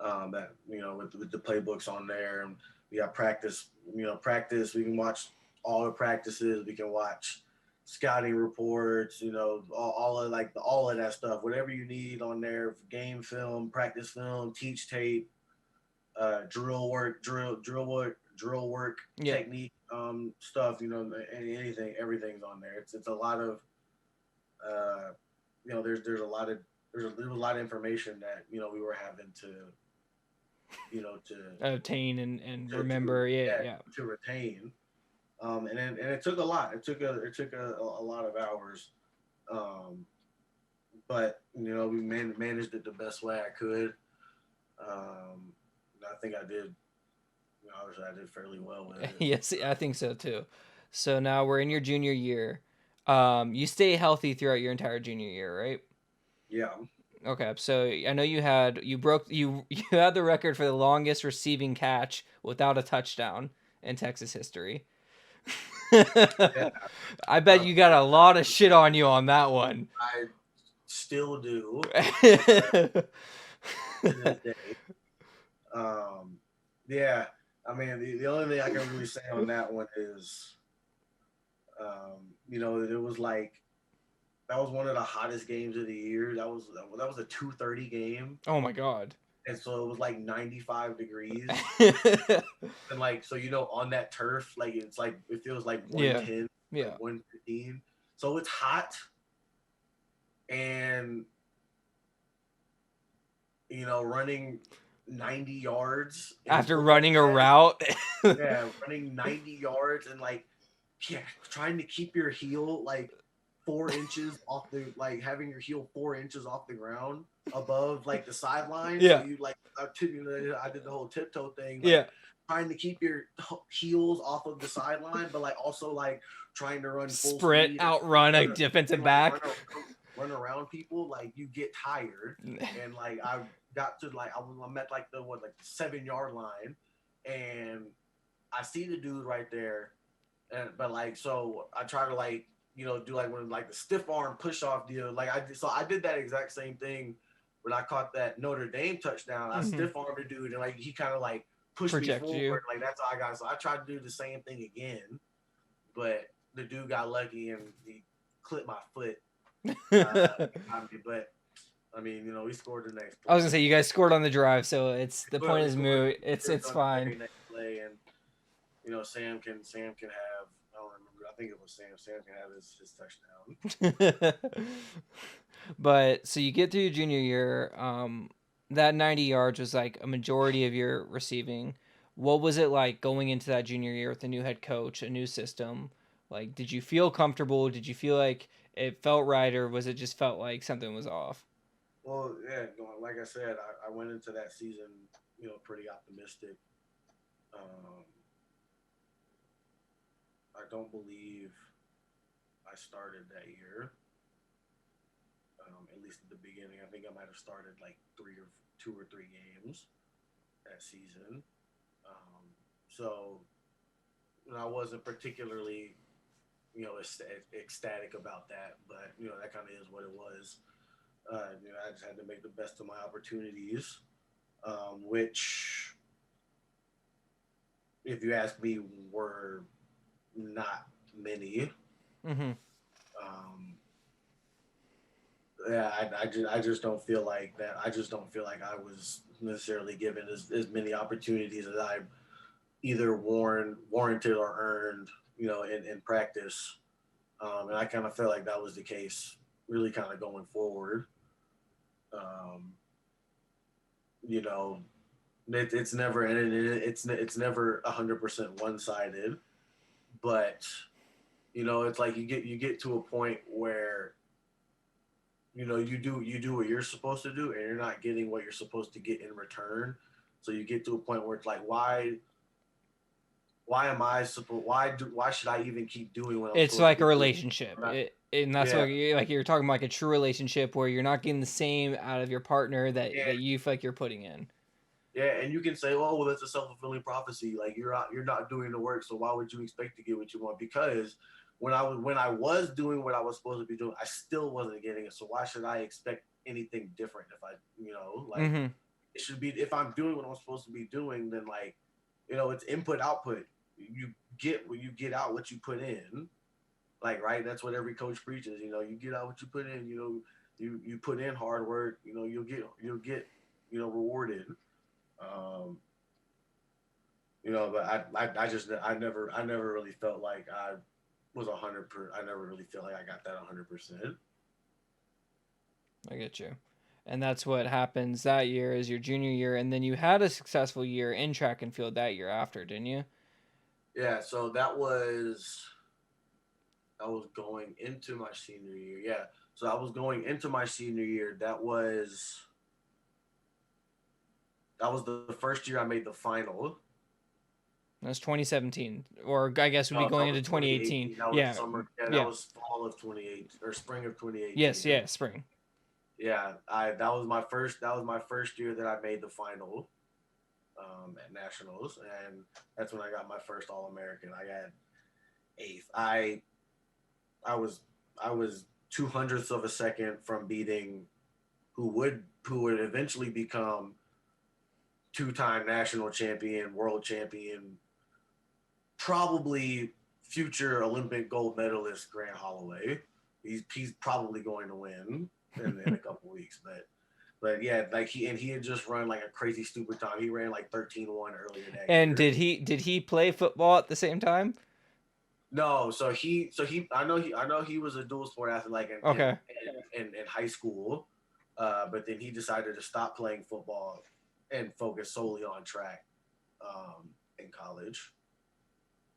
That with the playbooks on there, and we got practice. Practice. We can watch all the practices. We can watch scouting reports. All of all of that stuff. Whatever you need on there, game film, practice film, teach tape, drill work, Yeah. technique, stuff. Anything, everything's on there. It's a lot of, there's a lot of there was a lot of information that we were having to, to Obtain and to remember. Yeah. yeah, Yeah. to retain. And it took a lot. It took a lot of hours. Um, but we managed it the best way I could. I think I did. Obviously, I did fairly well with it. Yes, I think so too. So now we're in your junior year. You stay healthy throughout your entire junior year, right? Yeah. Okay, so I know you had the record for the longest receiving catch without a touchdown in Texas history. Yeah. I bet you got a lot of shit on you on that one. I still do to this day. Yeah. I mean, the only thing I can really say on that one is, it was like that was one of the hottest games of the year. That was a 2:30 game, Oh my god. and so it was like 95 degrees, and on that turf, like it's like it feels like Yeah. 110, Yeah. like 115. So it's hot, and running 90 yards After running a route. yeah, running 90 yards and trying to keep your heel like 4 inches off having your heel 4 inches off the ground above like the sideline. Yeah. So I did the whole tiptoe thing. Yeah. Trying to keep your heels off of the sideline, but also trying to run full Sprint, speed, outrun a defensive back. Run around people. You get tired, and I got to I'm at the 7-yard line, and I see the dude right there, but so I try to do when the stiff arm push off deal. I did that exact same thing when I caught that Notre Dame touchdown. I stiff armed the dude, and he kind of pushed Project me forward. You. That's how I got. So I tried to do the same thing again, but the dude got lucky and he clipped my foot. But I mean, we scored the next play. I was gonna say you guys scored on the drive, so the point is moot. It's fine. Next play, and Sam can have. I don't remember. I think it was Sam. Sam can have his touchdown. But so you get through your junior year. That 90 yards was like a majority of your receiving. What was it like going into that junior year with a new head coach, a new system? Like, did you feel comfortable? Did you feel like it felt right, or was it just felt like something was off? Well, yeah, like I said, I went into that season, pretty optimistic. I don't believe I started that year. At least at the beginning, I think I might have started like 2 or 3 games that season. So I wasn't particularly, ecstatic about that, but that kind of is what it was. I just had to make the best of my opportunities, which, if you ask me, were not many. Mm-hmm. Yeah, I just don't feel like that. I just don't feel like I was necessarily given as many opportunities as I either warranted or earned, in practice. And I kind of felt like that was the case, really, kind of going forward. It's never, and it's never 100% one-sided, but it's like you get to a point where you do what you're supposed to do, and you're not getting what you're supposed to get in return. So you get to a point where it's like, why am I supposed why should I even keep doing what I'm It's supposed to like a be doing? relationship, and that's Yeah, what you're talking about, like a true relationship where you're not getting the same out of your partner that you feel like you're putting in. yeah, and you can say, oh, well, that's a self-fulfilling prophecy. Like you're not doing the work, so why would you expect to get what you want? Because when I was doing what I was supposed to be doing, I still wasn't getting it. So why should I expect anything different? If I, like Mm-hmm. it should be, if I'm doing what I'm supposed to be doing, then like, it's input output. You you get out what you put in. Like, right, that's what every coach preaches. You get out what you put in. You put in hard work. You'll get rewarded. Um, but I never really felt like I was 100%. I never really felt like I got that 100%. I get you. And that's what happens that year is your junior year, and then you had a successful year in track and field that year after, didn't you? Yeah, so I was going into my senior year. Yeah, so I was going into my senior year. That was the first year I made the final. That's 2017, or I guess would be No, that going was into 2018. 2018. That was Yeah, summer. Yeah, that yeah, was fall of 2018 or spring of 2018. yes, yeah, spring. Yeah, I that was my first year that I made the final at nationals, and that's when I got my first All American. I got eighth. I was I was 200ths of a second from beating who would eventually become two-time national champion, world champion, probably future Olympic gold medalist Grant Holloway. He's probably going to win in a couple weeks, but yeah, like he had just run like a crazy stupid time. He ran like 13-1 earlier that And year. did he play football at the same time? No, I know he was a dual sport athlete like Okay. in high school, but then he decided to stop playing football and focus solely on track in college.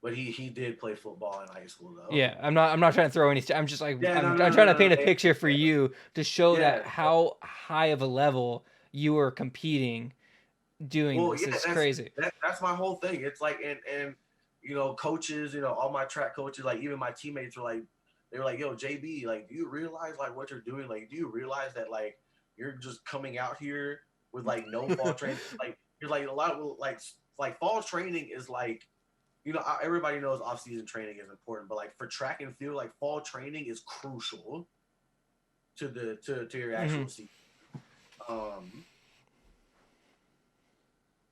But he did play football in high school though. Yeah, I'm not trying to throw any. I'm just like Yeah, I'm trying to paint a yeah, picture for you to show yeah. that how high of a level you were competing doing Well, this. yeah, It's crazy. that's my whole thing. It's like and coaches, all my track coaches, like even my teammates were like, they were like, "Yo, JB, like, do you realize like what you're doing? Like, do you realize that like you're just coming out here with like no fall training? Like, you're like a lot of like fall training is like, everybody knows off season training is important, but like for track and field, like fall training is crucial to your Mm-hmm. actual season. Um,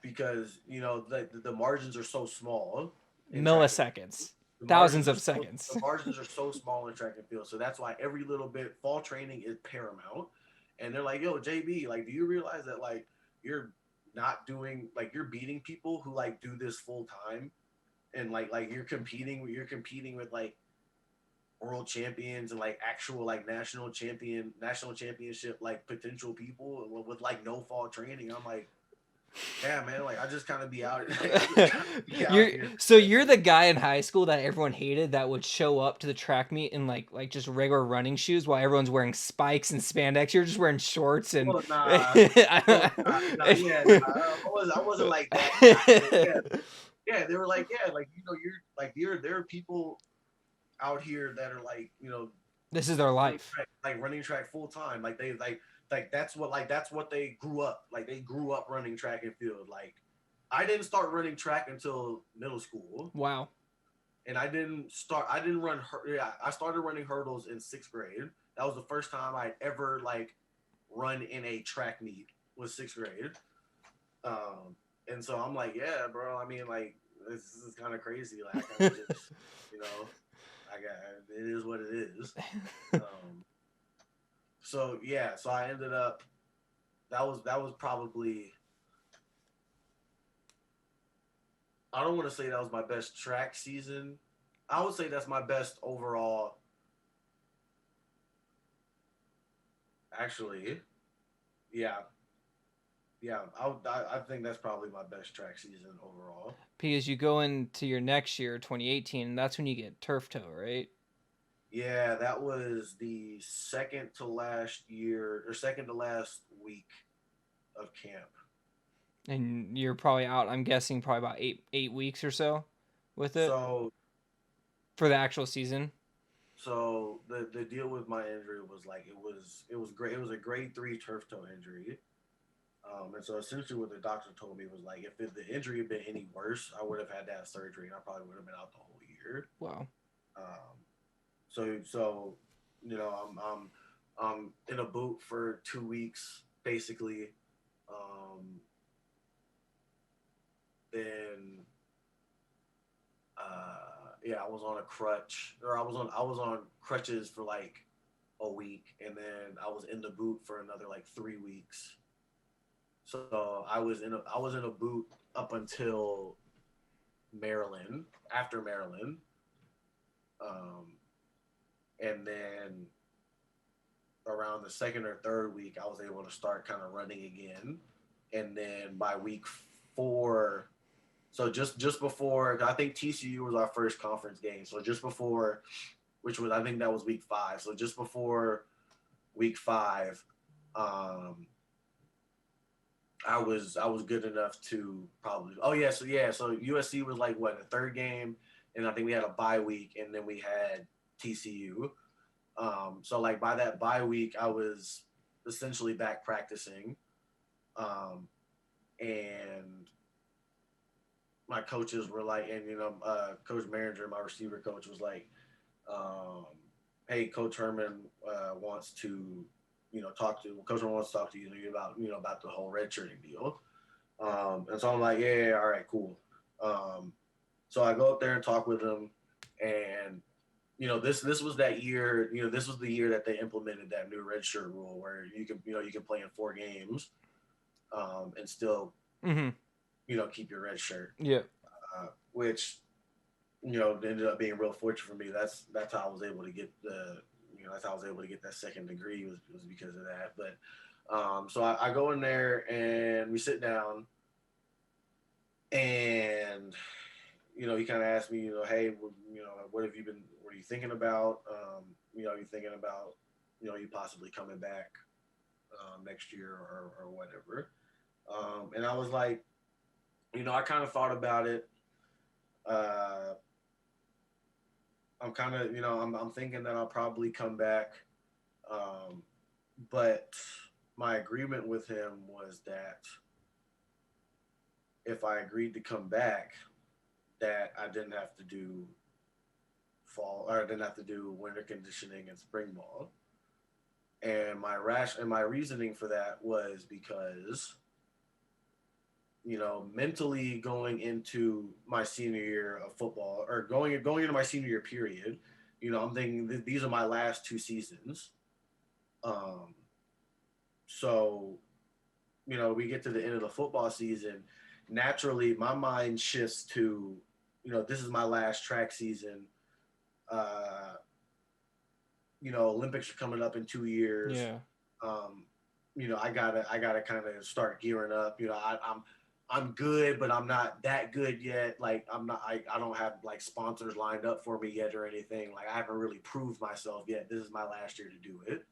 because the margins are so small in track and Milliseconds, the thousands margins are of seconds. the margins are so small in track and field. So that's why every little bit fall training is paramount. And they're like, "Yo, JB, like, do you realize that like you're not doing like you're beating people who like do this full time, and like you're competing with like world champions and like actual like national championship like potential people with like no fall training." I'm like, yeah, man, like I just kind of be out, here. You're the guy in high school that everyone hated that would show up to the track meet in like just regular running shoes while everyone's wearing spikes and spandex. You're just wearing shorts and Well, yeah, nah, I wasn't like that guy, but yeah, they were like, yeah, like there are people out here that are like, this is their life. running track full time, like they that's what they grew up like. They grew up running track and field. Like, I didn't start running track until middle school, Wow. and I didn't run. Yeah, I started running hurdles in 6th grade. That was the first time I'd ever like run in a track meet, was 6th grade. And so I'm like, yeah, bro. I mean, like, this is kind of crazy. Like, I kind of just, I got it is what it is. So yeah, so I ended up. That was probably. I don't want to say that was my best track season. I would say that's my best overall. Actually, yeah, yeah. I think that's probably my best track season overall. Because you go into your next year, 2018, and that's when you get turf toe, right? Yeah, that was the second to last year or second to last week of camp. And you're probably out. I'm guessing probably about eight weeks or so with it So for the actual season. so the deal with my injury was like it was great. It was a grade 3 turf toe injury. And so essentially what the doctor told me was like if the injury had been any worse, I would have had to have surgery and I probably would have been out the whole year. Wow. Um, so I'm in a boot for 2 weeks basically. Um, then yeah, I was on a crutch, or I was on crutches for like a week, and then I was in the boot for another like 3 weeks. So I was in a boot up until Maryland, after Maryland, um, and then around the second or third week, I was able to start kind of running again, and then by week 4, so just before, I think TCU was our first conference game. So just before, which was I think that was week 5. So just before week 5, um, I was good enough to probably. Oh so USC was like what, the third game, and I think we had a bye week, and then we had TCU. So like by that bye week, I was essentially back practicing, um, and my coaches were like, and Coach Manager, my receiver coach, was like, um, "Hey, Coach Herman wants to, talk to Coach Herman wants to talk to you about the whole redshirting deal." And so I'm like, yeah, all right, cool. Um, so I go up there and talk with him, and this was that year. This was the year that they implemented that new redshirt rule, where you can play in 4 games, and still Mm-hmm. keep your red shirt, Yeah. which ended up being real fortunate for me. That's how I was able to get that second degree was because of that. But so I go in there and we sit down, and he kind of asked me, hey, what are you thinking about? Are you thinking about, you possibly coming back next year or whatever? And I was like, I kind of thought about it. Uh, I'm kind of, I'm thinking that I'll probably come back. Um, but my agreement with him was that if I agreed to come back, that I didn't have to do fall, or I didn't have to do winter conditioning and spring ball. And my reasoning for that was because mentally going into my senior year of football, or going into my senior year period, I'm thinking these are my last 2 seasons. Um, so we get to the end of the football season. Naturally, my mind shifts to, this is my last track season. Uh, Olympics are coming up in 2 years. Yeah. Um, I gotta kind of start gearing up. I'm good, but I'm not that good yet. Like I don't have like sponsors lined up for me yet or anything. Like I haven't really proved myself yet. This is my last year to do it.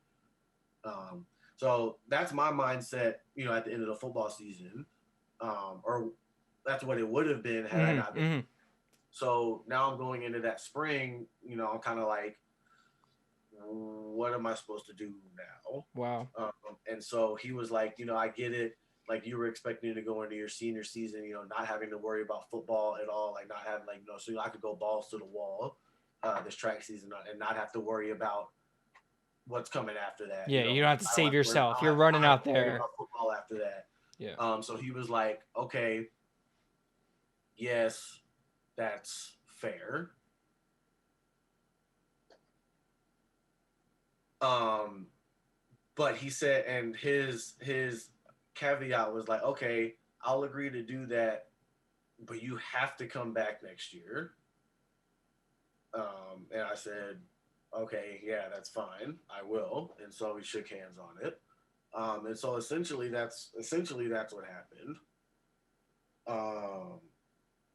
Um, so that's my mindset, at the end of the football season, or that's what it would have been had I not Mm-hmm. been. Mm-hmm. So now I'm going into that spring. I'm kind of like, what am I supposed to do now? Wow. And so he was like, I get it. Like you were expecting to go into your senior season, not having to worry about football at all, like not having like so I could go balls to the wall this track season and not have to worry about what's coming after that. Yeah, you don't have to I don't save have to worry. yourself. You're running I don't out have to worry there. about football after that. Yeah. So he was like, okay, yes, that's fair. Um, but he said, and his caveat was like, okay, I'll agree to do that, but you have to come back next year. And I said, okay, yeah, that's fine, I will. And so we shook hands on it. And so essentially that's what happened. Um,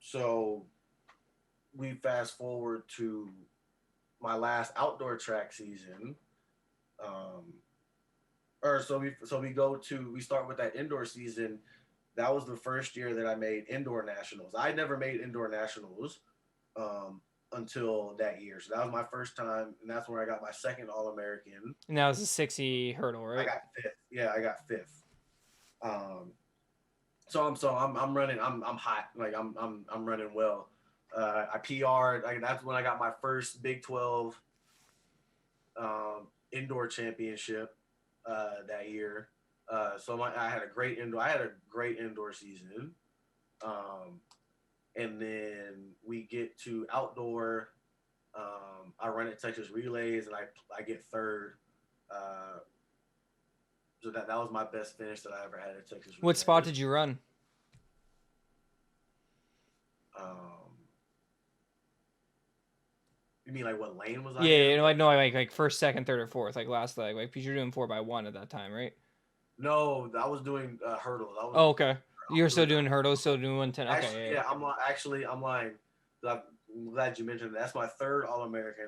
so we fast forward to my last outdoor track season, um, or we start with that indoor season. That was the first year that I made indoor nationals. I never made indoor nationals um, until that year, so that was my first time, and that's where I got my second All American. And that was a 60 hurdle, I right? got fifth. Yeah, I got fifth. Um, so I'm running. I'm hot. Like I'm running well. I PR'd. Like that's when I got my first Big 12 indoor championship that year. I had a great indoor. I had a great indoor season. Um, and then we get to outdoor. I run at Texas Relays and I get third. Uh, so that was my best finish that I ever had at Texas What spot Relays. did you run? Um, you mean like what lane was I Yeah, in? you know, like no, like first, second, third, or fourth, like last leg, like because you're doing 4x1 at that time, right? No, I was doing hurdles. Oh, okay. I You're was still doing doing hurdles, still doing 110. actually, Okay, yeah. I'm lying. I'm glad you mentioned that. That's my third All American.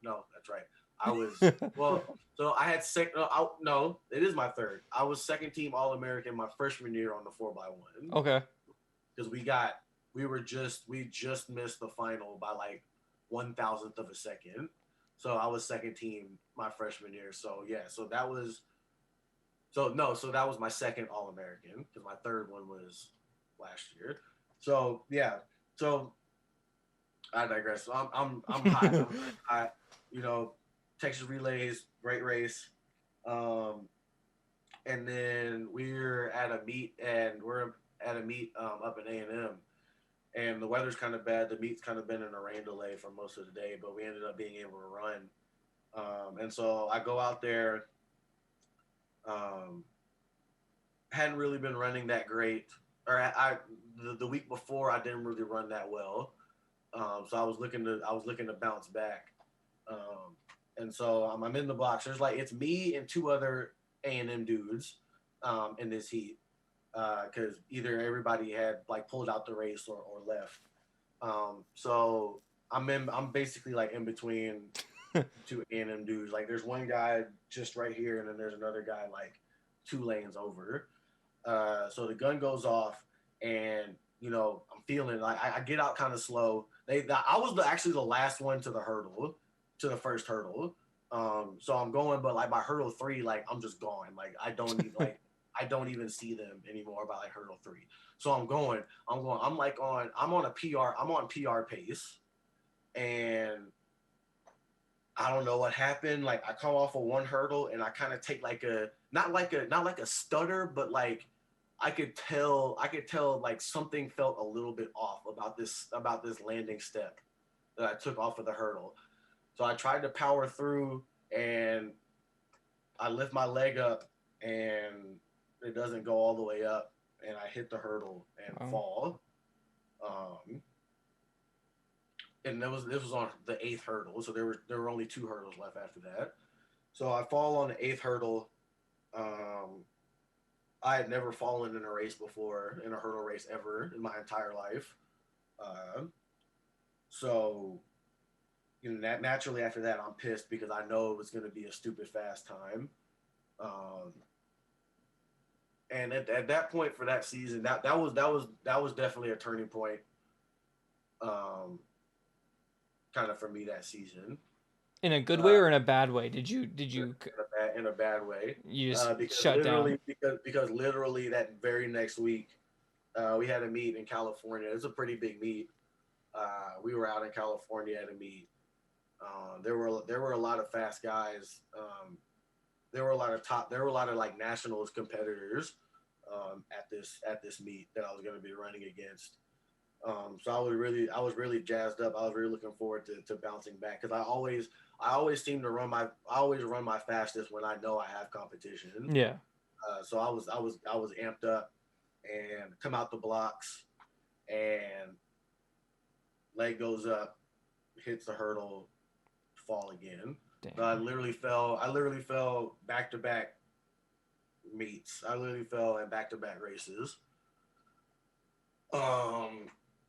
No. That's right. I was yeah. well. So I had second. No, it is my third. I was second team All American my freshman year on the 4x1 Okay. because we just missed the final by like 1,000th of a second. So I was second team my freshman year. So yeah. So that was my second All American because my third one was last year. So yeah, so I digress. So I'm hot. I'm hot. You know, Texas Relays, great race. Um, and then we're at a meet up in A&M, and the weather's kind of bad. The meet's kind of been in a rain delay for most of the day, but we ended up being able to run. And so I go out there. Um, hadn't really been running that great, or the week before I didn't really run that well. So I was looking to bounce back. Um, and so I'm in the box. There's like it's me and two other A&M dudes in this heat because either everybody had like pulled out the race or left. So I'm basically like in between two A&M dudes. Like there's one guy just right here, and then there's another guy like 2 lanes over. So the gun goes off, and I'm feeling like I get out kind of slow. I was actually the last one to the first hurdle. So I'm going, but like by hurdle 3, like I'm just gone. Like I don't even see them anymore by like hurdle 3. So I'm going. I'm on a PR. I'm on PR pace, and I don't know what happened. Like I come off of one hurdle and I kind of take like a not like a stutter, but like I could tell like something felt a little bit off about this landing step that I took off of the hurdle. So I tried to power through and I lift my leg up and it doesn't go all the way up and I hit the hurdle and fall. Um, and this was on the 8th hurdle, so there were only 2 hurdles left after that. So I fall on the 8th hurdle. Um, I had never fallen in a race before, in a hurdle race ever in my entire life. Uh, so naturally after that, I'm pissed because I know it was going to be a stupid fast time. Um, and at that point for that season, that was definitely a turning point. Um, Kind of for me that season. In a good way or in a bad way? Did you in a bad way? you just Because shut down? literally that very next week, we had a meet in California. It's a pretty big meet. We were out in California at a meet. There were a lot of fast guys. There were a lot of like nationals competitors at this meet that I was going to be running against. So I was really jazzed up. I was really looking forward to bouncing back because I always seem to I always run my fastest when I know I have competition. Yeah. So I was amped up and come out the blocks and leg goes up, hits the hurdle, fall again. So I literally fell back to back meets. I literally fell in back to back races.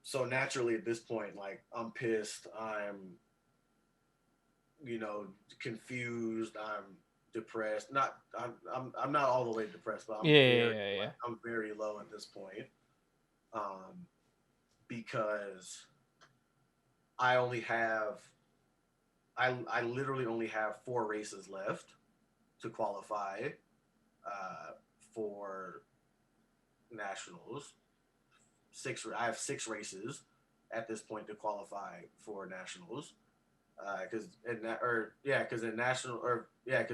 So naturally at this point, like I'm pissed. confused. I'm depressed. I'm not all the way depressed, but Yeah. I'm very low at this point. Um, because I only have I literally only have 4 races left to qualify uh, for nationals. I have 6 races at this point to qualify for nationals. Because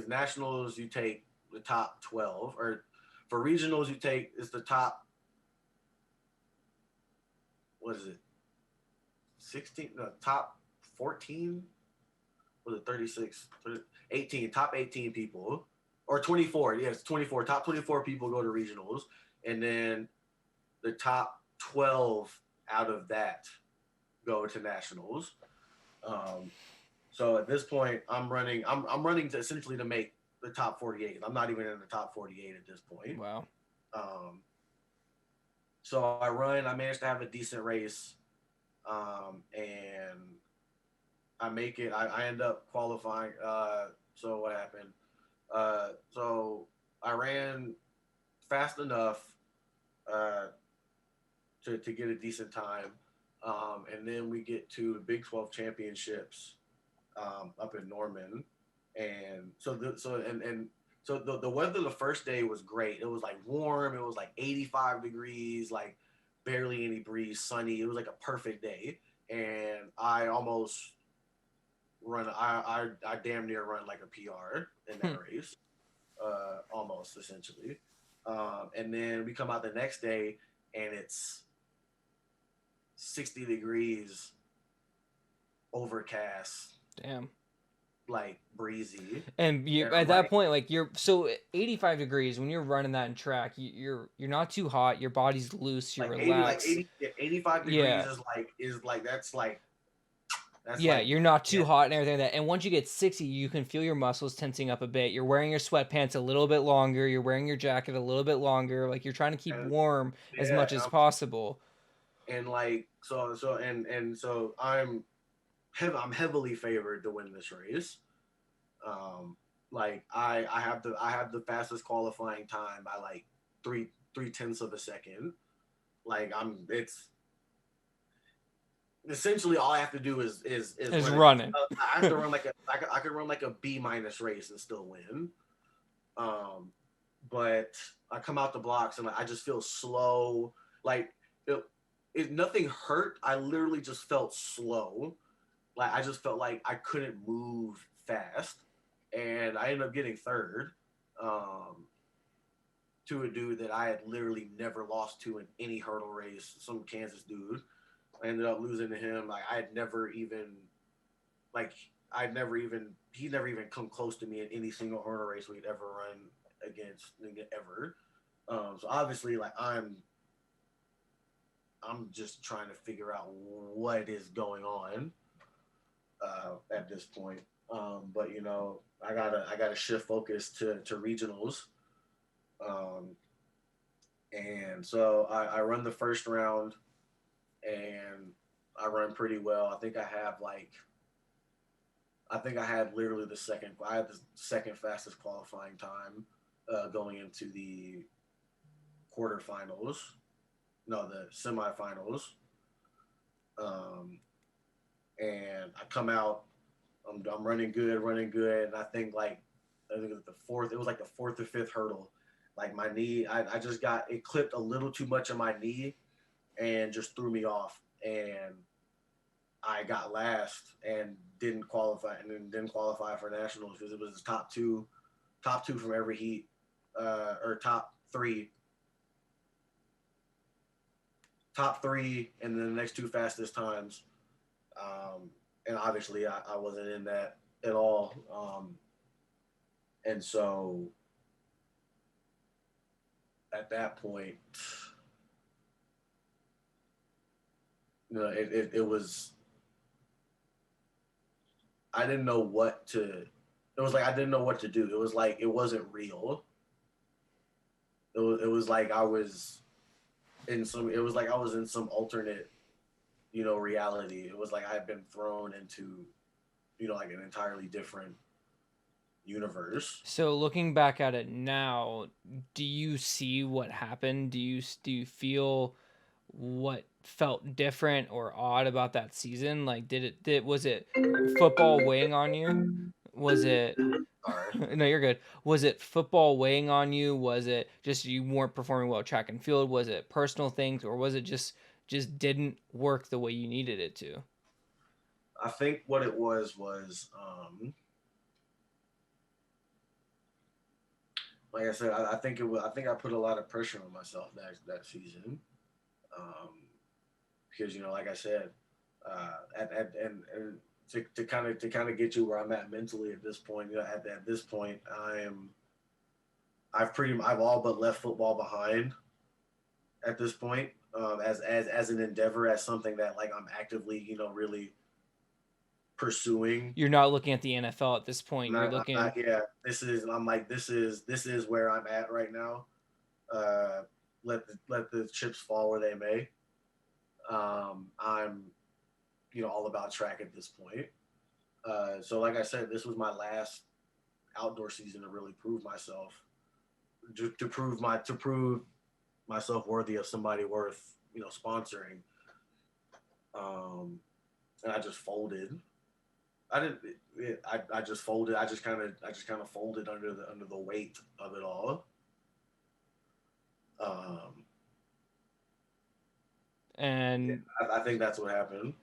nationals you take the top 12, or for regionals you take it's the top, what is it, 16, no, top 14, was it 36, 18, top 18 people, or 24, yes, 24, top 24 people go to regionals, and then the top 12 out of that go to nationals. um, So at this point, I'm running to essentially to make the top 48. I'm not even in the top 48 at this point. Wow. Um, so I run. I managed to have a decent race, and I make it. I end up qualifying. So what happened? So I ran fast enough uh, to get a decent time, and then we get to the Big 12 championships up in Norman, and the weather the first day was great. It was like warm. It was like 85 degrees, like barely any breeze, sunny. It was like a perfect day, and I almost I damn near run like a PR in that race, almost essentially. And then we come out the next day, and it's 60 degrees, overcast, Damn. like breezy. And you And at I'm that like, point, like you're so 85 degrees when you're running that in track, you're not too hot. Your body's loose. You're like 80, relaxed. 85 degrees Yeah. is like that's Yeah, like you're not yeah, too hot and everything like that. And once you get 60, you can feel your muscles tensing up a bit. You're wearing your sweatpants a little bit longer. You're wearing your jacket a little bit longer. Like you're trying to keep and warm as yeah, much as possible. and like so I'm heavily favored to win this race. Like I have the fastest qualifying time by like three tenths of a second. Like it's essentially all I have to do is Is run running. I have to run like I could run like a B minus race and still win. Um, but I come out the blocks and I just feel slow. Like nothing hurt. I literally just felt slow. Like I just felt like I couldn't move fast, and I ended up getting third. Um, to a dude that I had literally never lost to in any hurdle race, some Kansas dude. I ended up losing to him. Like I had never even, like I'd never even, he never even come close to me in any single hurdle race we'd ever run against ever. So obviously, like I'm just trying to figure out what is going on at this point. But I gotta shift focus to regionals. Um, and so I run the first round, and I run pretty well. I think I had literally I had the second fastest qualifying time going into the quarterfinals. No, the semifinals. Um, and I come out. I'm running good, and I think it was like the fourth or fifth hurdle. Like my knee, I just got it clipped a little too much on my knee, and just threw me off. And I got last and didn't qualify, and then didn't qualify for nationals because it was top two from every heat, or top three, and then the next 2 fastest times. And obviously, I wasn't in that at all. And so at that point, it was, I didn't know what to. It was like I didn't know what to do. It was like it wasn't real. It was like I was in some. It was like I was in some alternate, reality. It was like I had been thrown into, like an entirely different universe. So looking back at it now, do you see what happened? Do you feel what felt different or odd about that season? Like, was it football weighing on you? Was it Sorry. no, you're good. Was it football weighing on you? Was it just you weren't performing well at track and field? Was it personal things, or was it just didn't work the way you needed it to? I think what it was like I said, I think it was. I think I put a lot of pressure on myself that season, um, because like I said, and to kind of get you where I'm at mentally at this point. At this point, I've all but left football behind at this point, as an endeavor, as something that like I'm actively really pursuing. You're not looking at the NFL at this point. You're I'm looking. not, yeah, I'm like, this is where I'm at right now. Uh, let the chips fall where they may. I'm all about track at this point. So like I said, this was my last outdoor season to really prove myself, to prove myself worthy of somebody worth sponsoring. Um, and I just folded. I didn't. I just folded. I just kind of folded under the weight of it all. Um, yeah, And I think that's what happened.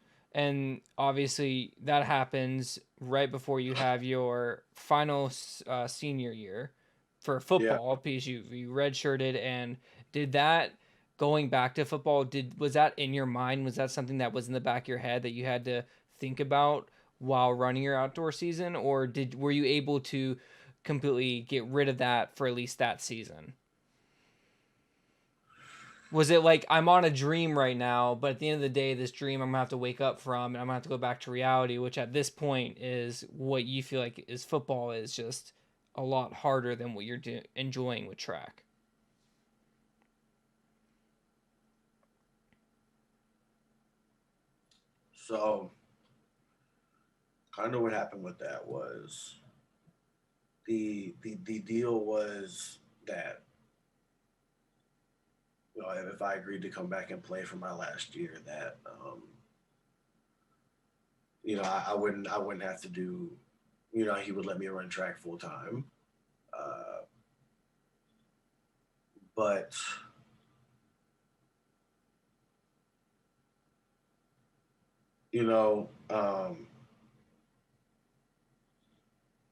obviously that happens right before you have your final senior year for Yeah. football because you redshirted. And did that, going back to football, was that in your mind? Was that something that was in the back of your head that you had to think about while running your outdoor season, or were you able to completely get rid of that for at least that season? Was it like I'm on a dream right now, but at the end of the day, this dream I'm gonna have to wake up from, and I'm gonna have to go back to reality, which at this point is what you feel like is football is just a lot harder than what you're enjoying with track. So kind of what happened with that was the deal was that if I agreed to come back and play for my last year, that I wouldn't have to do, he would let me run track full time. Uh, but you know,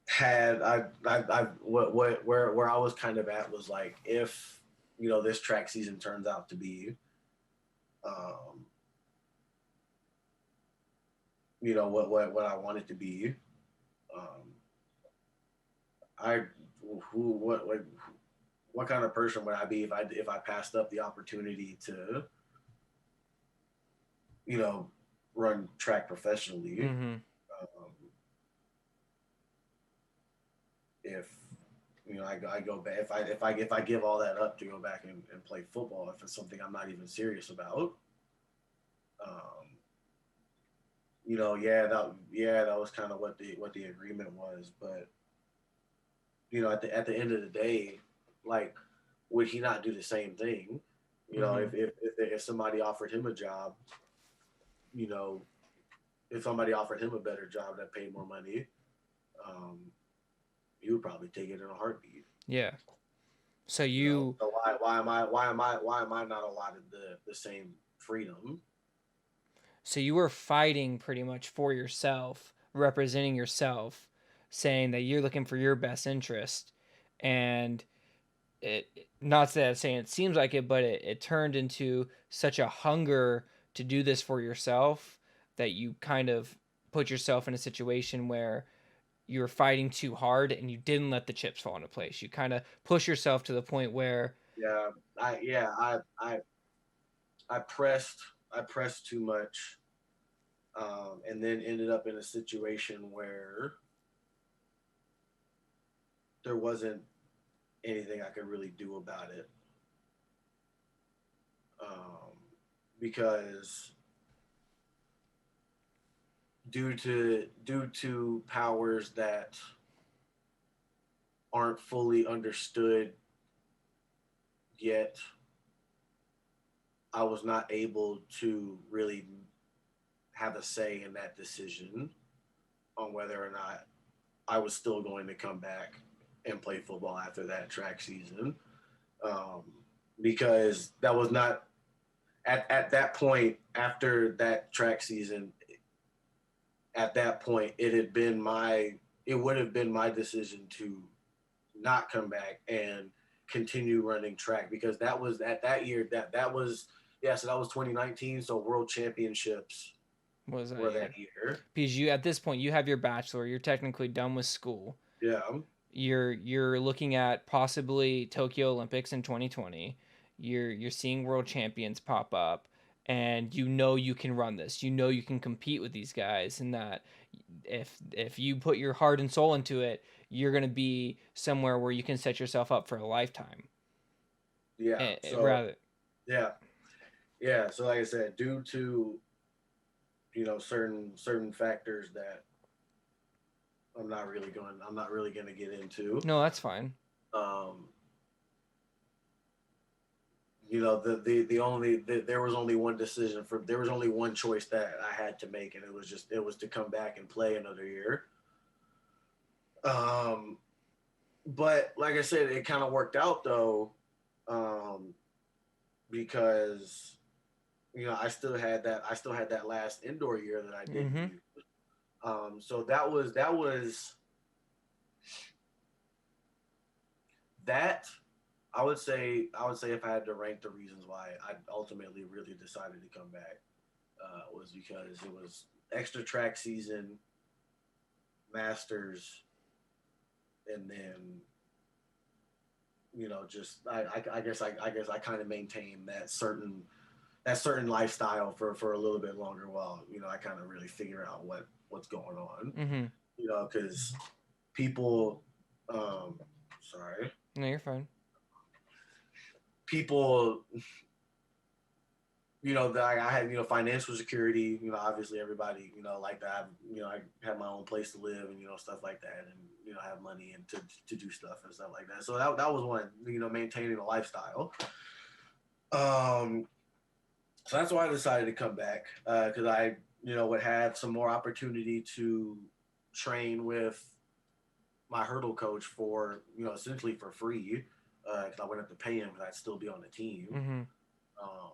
had I what where I was kind of at was like, if this track season turns out to be um, what I want it to be, um, I who what kind of person would I be if I passed up the opportunity to you know run track professionally? Mm-hmm. Um, if I go back, if I give all that up to go back and play football, if it's something I'm not even serious about, um, that was kind of what the agreement was. But at the end of the day, like, would he not do the same thing? Mm-hmm. If somebody offered him a job, you know, if somebody offered him a better job that paid more money, um, he would probably take it in a heartbeat. Yeah. So So why am I not allotted the same freedom? you were fighting pretty much for yourself, representing yourself, saying that you're looking for your best interest, and it, not that saying it seems like it, but it turned into such a hunger to do this for yourself that you kind of put yourself in a situation where you were fighting too hard and you didn't let the chips fall into place. You kind of push yourself to the point where Yeah, I pressed too much, and then ended up in a situation where there wasn't anything I could really do about it, um, because due to powers that aren't fully understood yet, I was not able to really have a say in that decision on whether or not I was still going to come back and play football after that track season. Um, because that was not at that point after that track season. At that point, it would have been my decision to not come back and continue running track, because that was at that year that was, yeah, so that was 2019, so world championships Was that were year? that year. Because you at this point you have your bachelor, you're technically done with school. Yeah. You're looking at possibly Tokyo Olympics in 2020. You're seeing world champions pop up, and you know you can run this. You know you can compete with these guys, and that if you put your heart and soul into it, you're gonna be somewhere where you can set yourself up for a lifetime. Yeah. So Rather, yeah. Yeah. So like I said, due to certain factors that I'm not really going to get into. no, that's fine. Um, there was only one decision there was only one choice that I had to make, and it was to come back and play another year. Um, but like I said, it kind of worked out though, because I still had that last indoor year that I didn't Mm-hmm. use. So that I would say if I had to rank the reasons why I ultimately really decided to come back, was because it was extra track season, masters, and then just I guess I kind of maintained that certain lifestyle for a little bit longer while I kind of really figure out what's going on. Mm-hmm. Because people, sorry, No, you're fine. people, that I had, financial security, obviously everybody, like to have, I have my own place to live and, stuff like that. And, have money and to do stuff and stuff like that. So that was one, maintaining a lifestyle. So that's why I decided to come back. Cause I, would have some more opportunity to train with my hurdle coach for, essentially for free. Cause I wouldn't have to pay him, because I'd still be on the team. Mm-hmm. Um,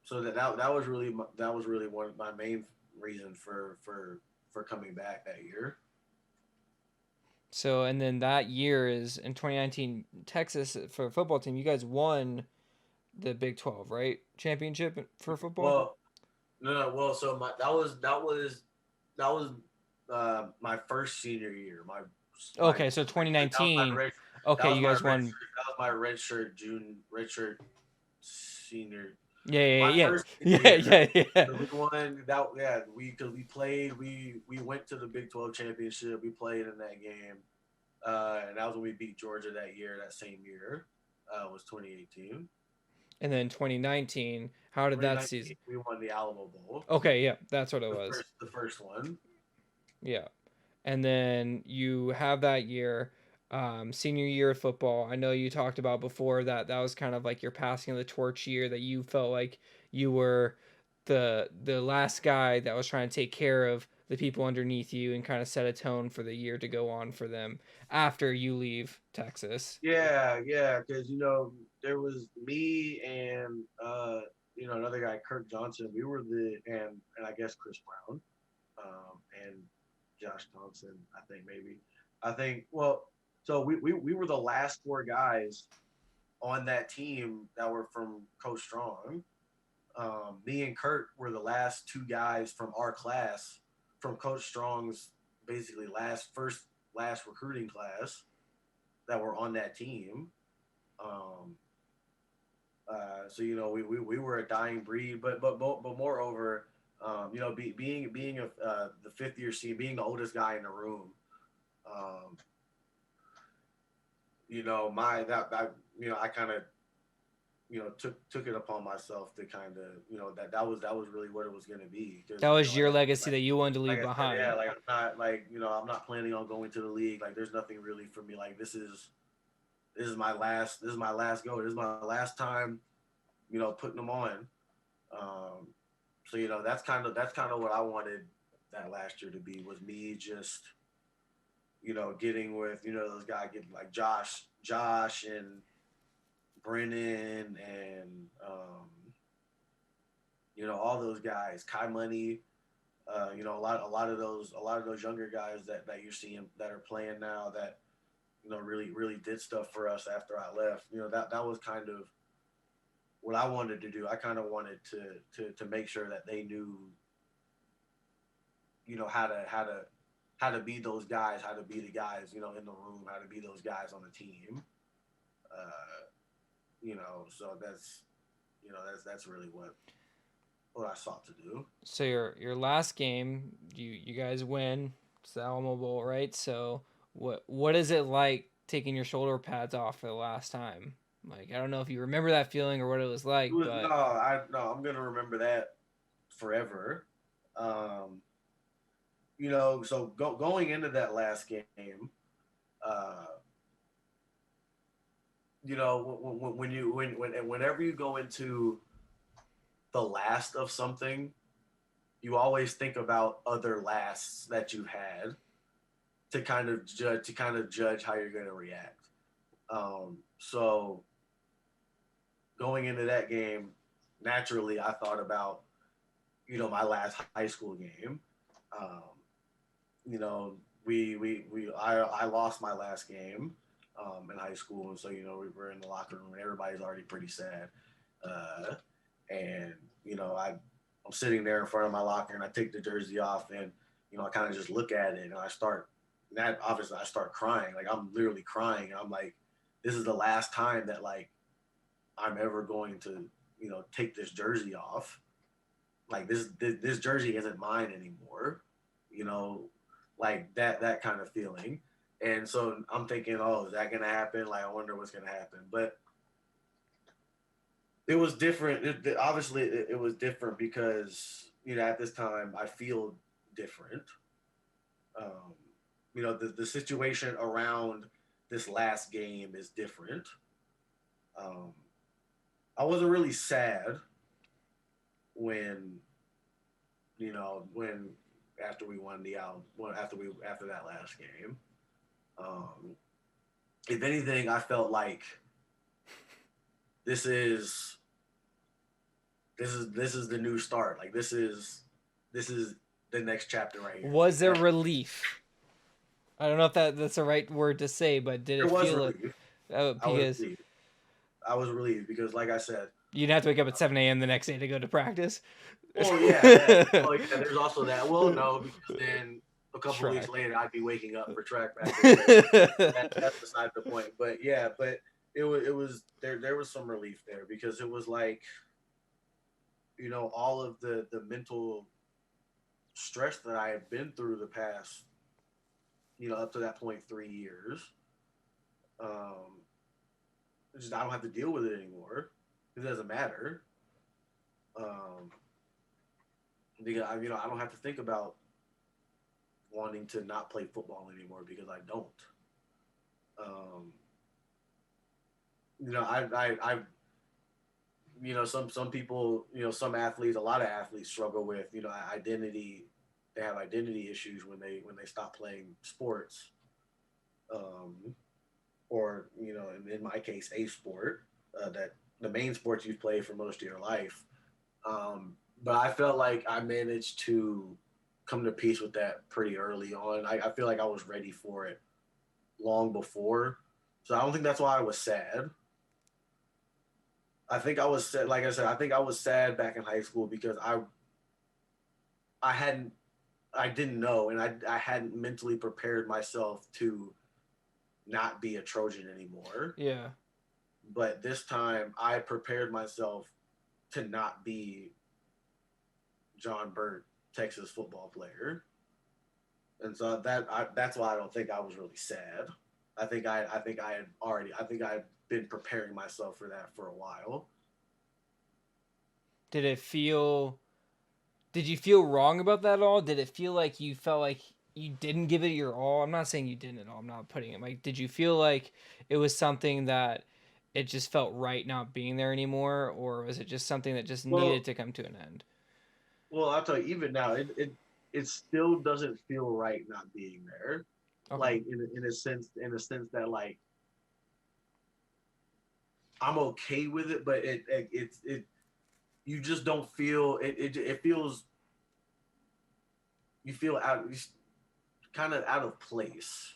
so that was really one of my main reason for coming back that year. So, and then that year is in 2019, Texas for football team. You guys won the Big 12, right? Championship for football. Well, no, well, so that was my first senior year. Okay, so That was my 2019. red that Okay, was you my guys red won. shirt, that was my red shirt senior. Yeah, yeah, My yeah, first yeah, senior year. yeah, yeah, yeah. So we won that. Yeah, because we played. We went to the Big 12 championship. We played in that game, and that was when we beat Georgia that year. That same year was 2018. And then 2019. How did that 2019, season? we won the Alamo Bowl, Okay, yeah, that's what it was. the first one. Yeah. And then you have that year, senior year of football. I know you talked about before that that was kind of like your passing of the torch year, that you felt like you were the last guy that was trying to take care of the people underneath you and kind of set a tone for the year to go on for them after you leave Texas. Yeah, yeah, because there was me and another guy, Kirk Johnson. We were and I guess Chris Brown, and Josh Thompson. I think maybe. I think well, so we were the last four guys on that team that were from Coach Strong. Me and Kurt were the last two guys from our class from Coach Strong's basically last recruiting class that were on that team. Um, so we were a dying breed, but moreover, being the fifth year senior, being the oldest guy in the room, um, my that I kind of took it upon myself to kind of, that was really what it was going to be. Because, That was your legacy that you wanted to like leave I said, yeah, behind. like I'm not planning on going to the league. Like there's nothing really for me. Like this is my last go. This is my last time, putting them on. Um, so that's kind of what I wanted that last year to be, was me just, getting with, those guys, getting like Josh and Brennan and all those guys, Kai Money, a lot of those younger guys that you're seeing that are playing now, that really really did stuff for us after I left. That was kind of what I wanted to do. I kind of wanted to make sure that they knew, how to be those guys, how to be the guys, in the room, how to be those guys on the team. So that's really what I sought to do. So your last game, you guys win. It's the Alamo Bowl, right? So what is it like taking your shoulder pads off for the last time? Like, I don't know if you remember that feeling or what it was It like, was no, but I no, I'm gonna remember that forever. Um, so going into that last game, uh, whenever you go into the last of something, you always think about other lasts that you've had to kind of judge how you're going to react. So going into that game, naturally, I thought about my last high school game. Um, I lost my last game in high school, and so we were in the locker room and everybody's already pretty sad. Uh, and I'm sitting there in front of my locker and I take the jersey off, and I kind of just look at it and that obviously I start crying. Like I'm literally crying. And I'm like, this is the last time that like I'm ever going to take this jersey off. Like this jersey isn't mine anymore. You know, like that kind of feeling. And so I'm thinking, oh, is that gonna happen? Like I wonder what's gonna happen. But it was different. Obviously, it was different because at this time I feel different. Um, the situation around this last game is different. Um, I wasn't really sad when when after we won the out after that last game. Um, if anything, I felt like this is this is the new start. Like this is the next chapter right here. was Like there that, relief? I don't know if that's the right word to say, but did there it was feel it? relief. I was Because relieved. I was relieved because, like I said, you didn't have to wake up at 7 a.m. the next day to go to practice. well, yeah. There's also that. Well, no, because then a couple of weeks Track. later, I'd be waking up for track practice. But that's beside the point. But yeah, but it was there. There was some relief there because it was like all of the mental stress that I had been through the past up to that point 3 years. Um, I don't have to deal with it anymore. It doesn't matter. Um, because I don't have to think about wanting to not play football anymore because I don't. Um, I some people, some athletes, a lot of athletes struggle with, identity. They have identity issues when they stop playing sports, um, or in my case, a sport that the main sports you play for most of your life. But I felt like I managed to come to peace with that pretty early on. I feel like I was ready for it long before. So I don't think that's why I was sad. I think I was sad, like I said, I think I was sad back in high school because I hadn't I didn't know, and I hadn't mentally prepared myself to not be a Trojan anymore. Yeah. But this time I prepared myself to not be John Burt, Texas football player. And so that's why I don't think I was really sad. I think I had been preparing myself for that for a while. Did it feel? Did you feel wrong about that at all? Did it feel like you felt like you didn't give it your all? I'm not saying you didn't at all. I'm not putting it like. Did you feel like it was something that it just felt right not being there anymore, or was it just something that just needed Well, to come to an end? well, I'll tell you, even now, it still doesn't feel right not being there. Okay. Like in a sense that like I'm okay with it, but it you just don't feel it feels you feel out kind of out of place.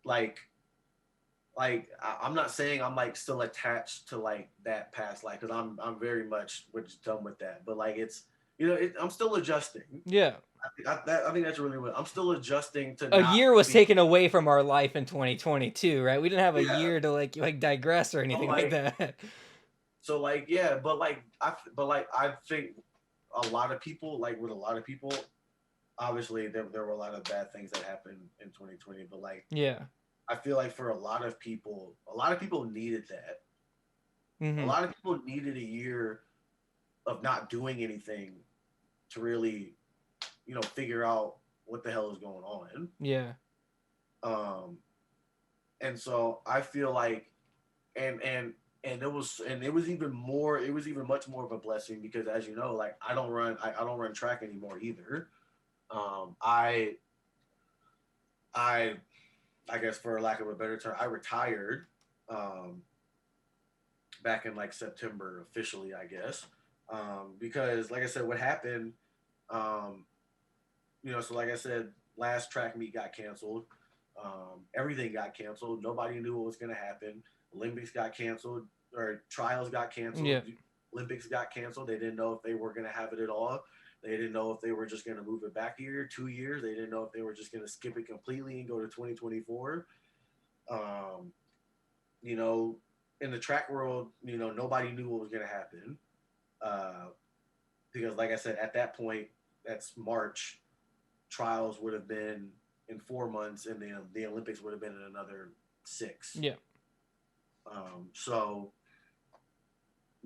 Like I'm not saying I'm like still attached to like that past life because I'm very much done with that. But like it's I'm still adjusting. Yeah. I think that's really what I'm still adjusting to A not year was be. taken away from our life in 2022, right? We didn't have a Yeah. year to like digress or So anything like like that. yeah, but I think a lot of people like with a lot of people. Obviously, there were a lot of bad things that happened in 2020, but like Yeah. I feel like for a lot of people needed that. A Mhm. lot of people needed a year of not doing anything to really, figure out what the hell is going on. Yeah. Um, and so I feel like, and it was even much more of a blessing because as you know, like I don't run track anymore either. Um, I, I, I guess for lack of a better term, I retired, um, back in like September officially, I guess, because like I said, what happened, um, so like I said, last track meet got canceled. Everything got canceled. Nobody knew what was going to happen. Olympics got canceled, or trials got canceled. Yeah. Olympics got canceled. They didn't know if they were going to have it at all. They didn't know if they were just going to move it back a year, 2 years. They didn't know if they were just going to skip it completely and go to 2024. Um, you know, in the track world, nobody knew what was going to happen. Uh, because, like I said, at that point, that's March. Trials would have been in 4 months, and the Olympics would have been in another six. Yeah. So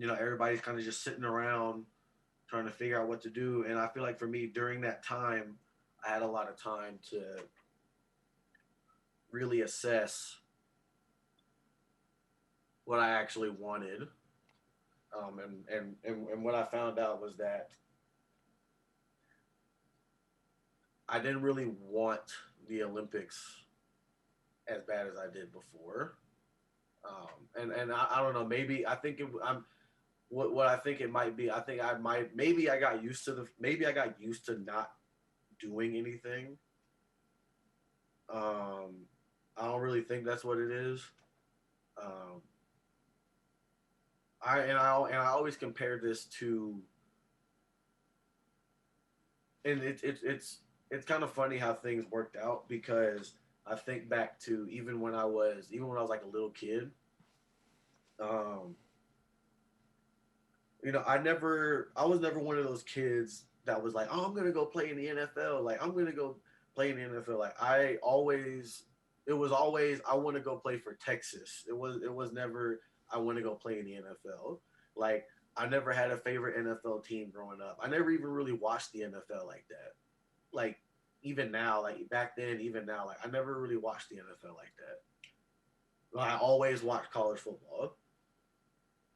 everybody's kind of just sitting around trying to figure out what to do. And I feel like for me during that time, I had a lot of time to really assess what I actually wanted. And what I found out was that I didn't really want the Olympics as bad as I did before. And I don't know. Maybe I think I'm what I think it might be. I think I might maybe I got used to not doing anything. I don't really think that's what it is. Um, I always compare this to, and it's kind of funny how things worked out because I think back to even when I was like a little kid. Um, I was never one of those kids that was like, oh, I'm gonna go play in the NFL. Like I'm gonna go play in the NFL. Like it was always I want to go play for Texas. It was never I want to go play in the NFL. Like I never had a favorite NFL team growing up. I never even really watched the NFL like that. Like even now, like back then, even now, like I never really watched the NFL like that. I always watched college football.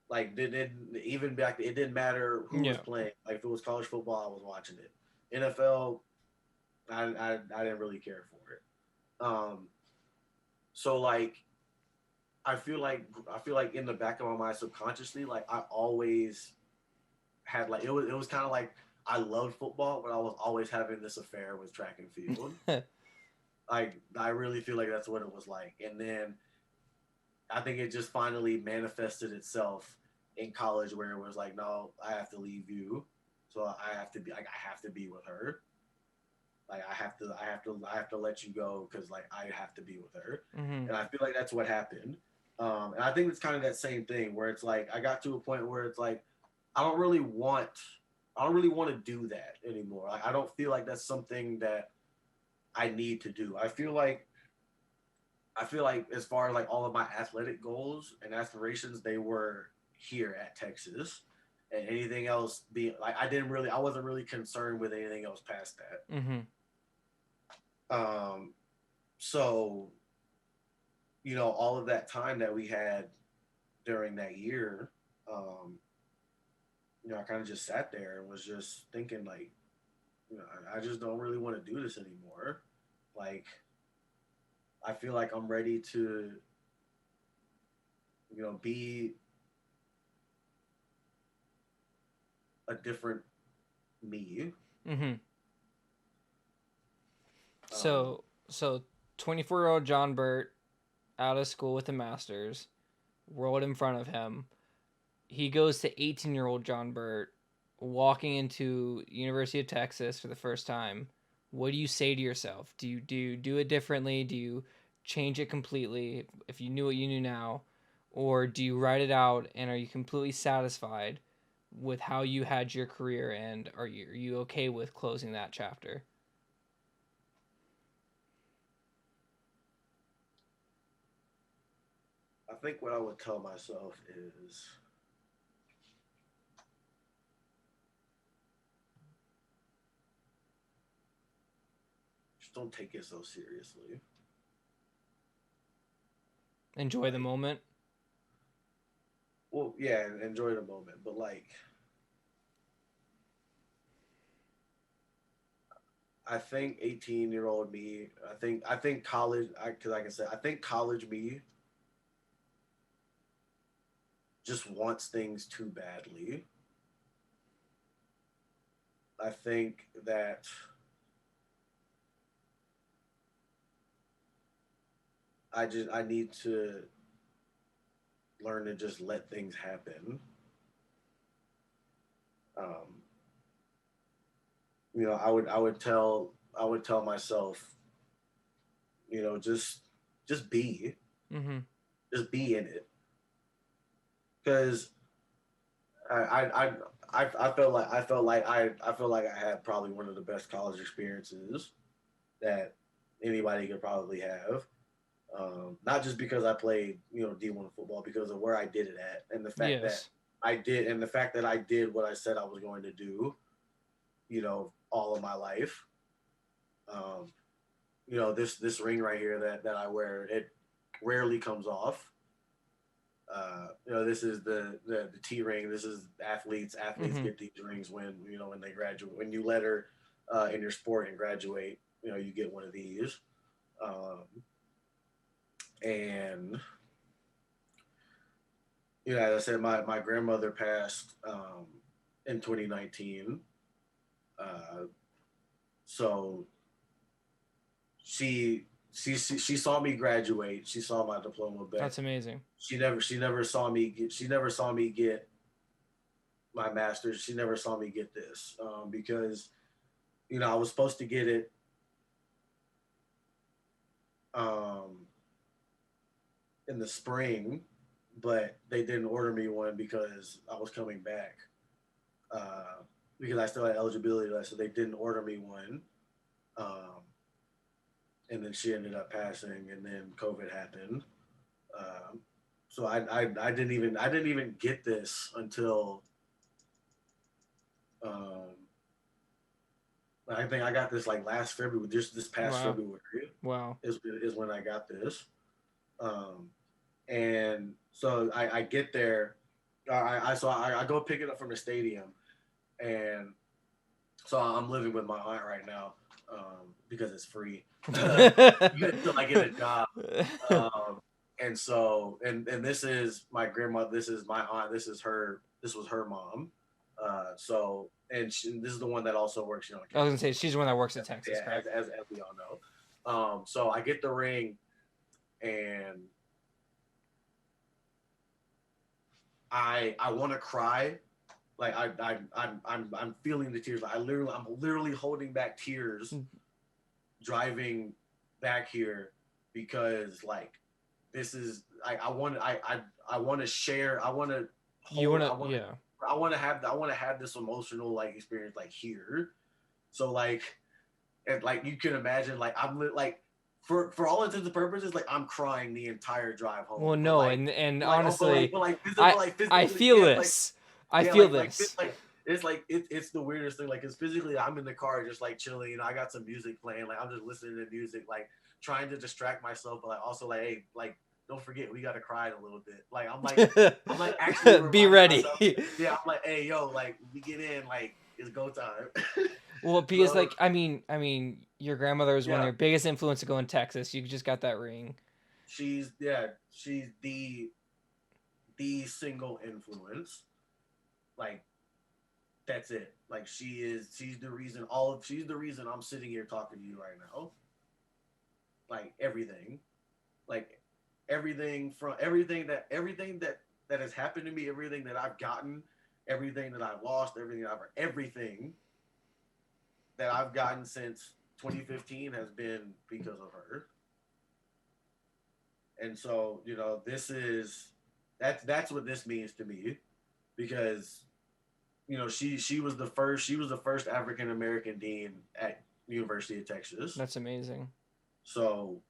Like didn't even back it didn't matter who was Yeah. playing. Like if it was college football, I was watching it. NFL, I didn't really care for it. Um, so like I feel like in the back of my mind subconsciously, like I always had like it was kind of like I loved football, but I was always having this affair with track and field. Like I really feel like that's what it was like. And then I think it just finally manifested itself in college where it was like, no, I have to leave you. So I have to be like I have to be with her. Like I have to let you go because like I have to be with her. Mhm. And I feel like that's what happened. And I think it's kind of that same thing where it's like I got to a point where it's like I don't really want I don't really want to do that anymore. I don't feel like that's something that I need to do. I feel like as far as like all of my athletic goals and aspirations, they were here at Texas. and anything else being like I wasn't really concerned with anything else past that. Mm-hmm. Um, so all of that time that we had during that year, I kind of just sat there and was just thinking like, I just don't really want to do this anymore. Like, I feel like I'm ready to, be a different me. Mm-hmm. Um, So 24-year-old John Burt, out of school with a master's, world in front of him. He goes to 18-year-old John Burt, walking into University of Texas for the first time. What do you say to yourself? Do you do it differently? Do you change it completely if you knew what you knew now? Or do you write it out and are you completely satisfied with how you had your career, and are you okay with closing that chapter? I think what I would tell myself is just don't take it so seriously. Enjoy the Like, moment. well, yeah, enjoy the moment, but like, I think 18-year-old me, I think college, because like I said, I think college me just wants things too badly. I think that I need to learn to just let things happen. Um, I would tell myself, just Mm-hmm. just be in it, because I I I I felt like I had probably one of the best college experiences that anybody could probably have. Not just because I played, D1 football, because of where I did it at, and Yes. the fact that I did what I said I was going to do, all of my life. Um, this ring right here that I wear, it rarely comes off. This is the T ring. This is athletes. Athletes Mm-hmm. get these rings when they graduate. When you letter in your sport and graduate, you get one of these. Um, and as I said, my grandmother passed in 2019. Uh, so she saw me graduate. She saw my diploma, but That's amazing. she never saw me get my master's. She never saw me get this, because I was supposed to get it um, in the spring, but they didn't order me one because I was coming back, uh, because I still had eligibility left, so they didn't order me one. Um, and then she ended up passing, and then COVID happened. Um, so I didn't even get this until um, I think I got this like last February, just this past Wow. February Wow. is when I got this. Um, and so I get there, I go pick it up from the stadium, and so I'm living with my aunt right now, because it's free until I get a job. Um, and this is my grandma. This is my aunt. This is her. This was her mom. This is the one that also works, on I was gonna campus. say she's the one that works in Texas, Yeah, as, correct? as we all know. So I get the ring, and I want to cry. Like I'm feeling the tears. I'm literally holding back tears driving back here, because like this is I want to share. I want to You hold. wanna, yeah. I want to have this emotional like experience like here. So like, and like you can imagine, like like for all intents and purposes, like I'm crying the entire drive home. Well, But no, like and like oh, but like honestly, but like I physically, I feel yeah, like this. I Yeah, feel like this. it's like it's the weirdest thing. Like it's physically, I'm in the car just like chilling. You know, I got some music playing. Like I'm just listening to music, like trying to distract myself, but like also like, hey, like don't forget we got to cry a little bit. Like I'm like actually Be reminding ready. myself. Yeah, I'm like, hey, yo, like we get in, like it's go time. Well, because So like I mean, your grandmother was one of yeah, your biggest influence to go in Texas. You just got that ring. she's the single influence. Like that's it. Like she's the reason I'm sitting here talking to you right now. Like everything. Like everything that has happened to me, everything that I've gotten, everything that I've lost, everything that I've gotten since 2015 has been because of her. And so, you know, that's what this means to me because you know, she was the first African American dean at University of Texas. That's amazing. So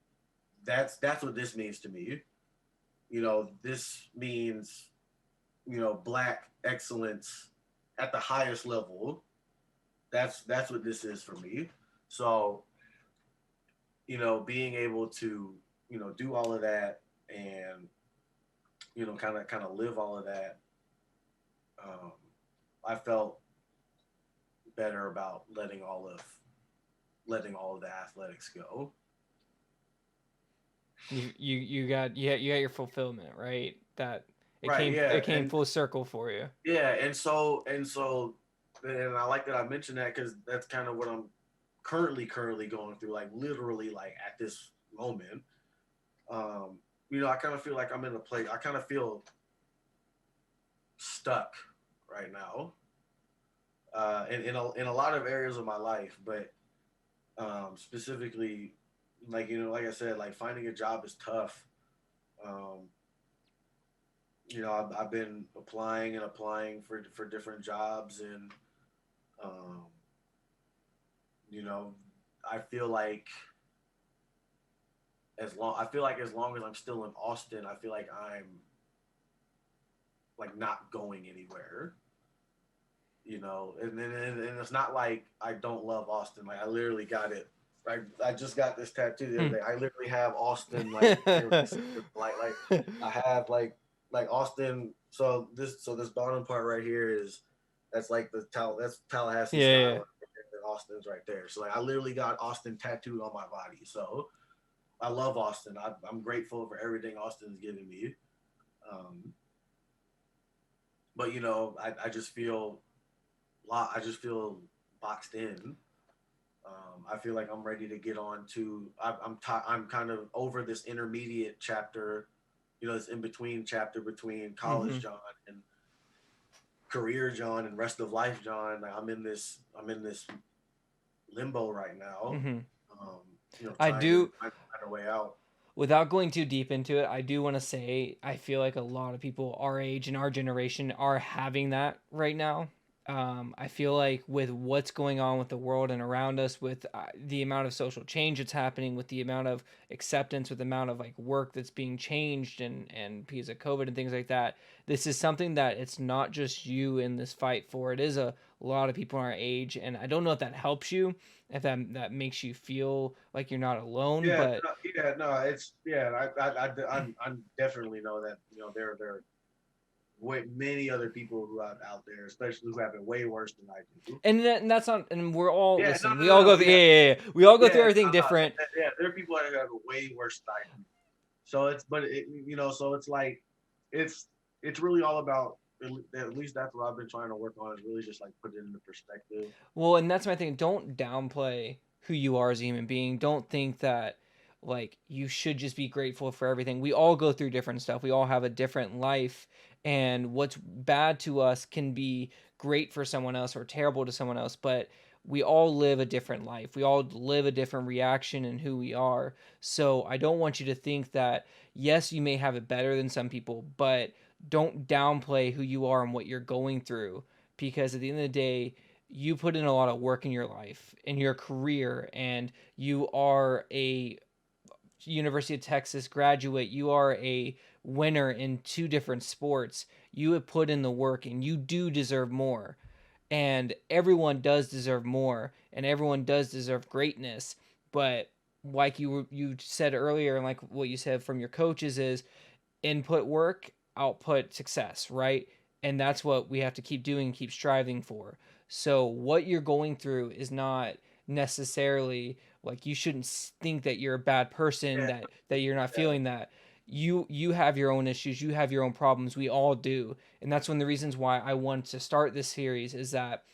that's what this means to me. You know, this means, you know, black excellence at the highest level. That's what this is for me. So, you know, being able to, you know, do all of that and, you know, kind of live all of that, um, I felt better about letting all of the athletics go. You got your fulfillment, right? That Right, yeah. it came full circle for you. Yeah, and I like that I mentioned that because that's kind of what I'm currently going through, like literally like at this moment. Um, you know, I kind of feel like I'm in a place. I kind of feel stuck right now, in a lot of areas of my life, but specifically, like you know, like I said, like finding a job is tough. Um, you know, I've been applying and applying for different jobs, and um, you know, I feel like as long as I'm still in Austin, I feel like I'm like not going anywhere. You know, and it's not like I don't love Austin. Like I literally got it. I just got this tattoo the other Hmm. day. I literally have Austin like I have like Austin. So this bottom part right here is that's Tallahassee Yeah, yeah. skyline. And Austin's right there. So like I literally got Austin tattooed on my body. So I love Austin. I'm grateful for everything Austin's given me. Um, but you know, I just feel boxed in. I feel like I'm ready to get on to. I'm kind of over this intermediate chapter, you know, this in between chapter between Mm-hmm. college John and career John and rest of life John. Like, I'm in this limbo right now. Mm-hmm. Um, you know, I do. trying to find a way out. Without going too deep into it, I do want to say I feel like a lot of people our age and our generation are having that right now. I feel like with what's going on with the world and around us, with the amount of social change that's happening, with the amount of acceptance, with the amount of like work that's being changed, and because of COVID and things like that, this is something that it's not just you in this fight for. It is a lot of people our age, and I don't know if that helps you, if that makes you feel like you're not alone, but No, it's yeah. I definitely know that you know there are many other people who are out there, especially who have it way worse than I do. and that's not, and we're all, Yeah, listen, we all go through, yeah, we all go through yeah, everything different. yeah. There are people that have it way worse than I do. So you know, so it's like it's it's really all about at least that's what I've been trying to work on is really just like put it into perspective. Well, and that's my thing. Don't downplay who you are as a human being. Don't think that like you should just be grateful for everything. We all go through different stuff. We all have a different life, and what's bad to us can be great for someone else or terrible to someone else, but we all live a different life. We all live a different reaction in who we are. So I don't want you to think that yes, you may have it better than some people, but don't downplay who you are and what you're going through, because at the end of the day, you put in a lot of work in your life, in your career, and you are a University of Texas graduate, you are a winner in 2 different sports. You have put in the work and you do deserve more. And everyone does deserve more and everyone does deserve greatness. But like you said earlier, and like what you said from your coaches is input work, output success, right? And that's what we have to keep doing, keep striving for. So what you're going through is not necessarily like you shouldn't think that you're a bad person, Yeah, that you're not yeah, feeling that. You have your own issues, you have your own problems, we all do. And that's one of the reasons why I wanted to start this series is that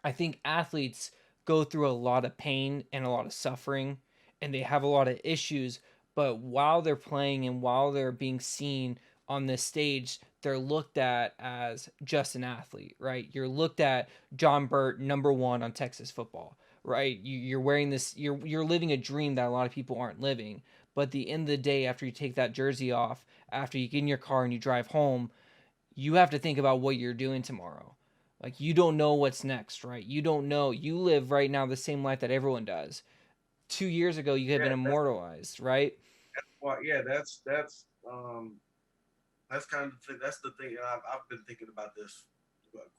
I think athletes go through a lot of pain and a lot of suffering and they have a lot of issues, but while they're playing and while they're being seen on this stage, they're looked at as just an athlete, right? You're looked at John Burt, #1 on Texas football, right? You're wearing this, you're living a dream that a lot of people aren't living. But at the end of the day, after you take that jersey off, after you get in your car and you drive home, you have to think about what you're doing tomorrow. Like you don't know what's next, right? You don't know. You live right now the same life that everyone does. 2 years ago, you had been yeah. immortalized, right? Well, yeah, that's kind of that's the thing. And I've been thinking about this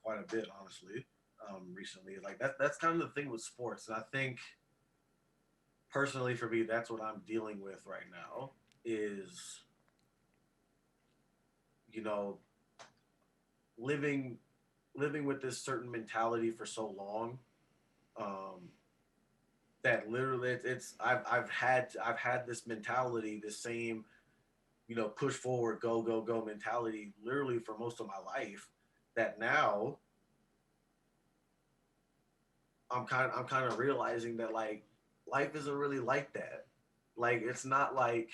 quite a bit, honestly, recently. Like that's kind of the thing with sports, and I think personally for me, that's what I'm dealing with right now. Is you know living living with this certain mentality for so long, um, that literally I've had this mentality, the same push forward, go go go mentality, literally for most of my life. That now I'm kind of realizing that like life isn't really like that. Like it's not like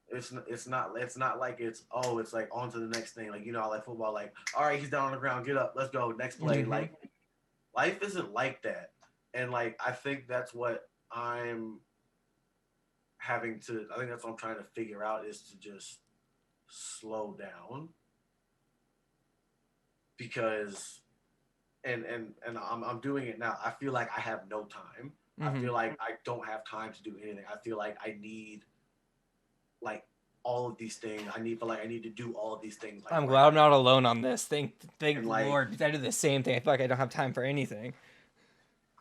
it's not like it's like on to the next thing. Like like football, like all right, he's down on the ground, get up, let's go, next play. Mm-hmm. Like life isn't like that, and like I think that's what I'm having to. I think that's what I'm trying to figure out is to just slow down because and I'm doing it now. I feel like I have no time. I Mm-hmm. feel like I don't have time to do anything. I feel like I need like all of these things. I need to do all of these things like I'm right glad I'm not now. alone on this. Thank And the like Lord. I do the same thing. I feel like I don't have time for anything.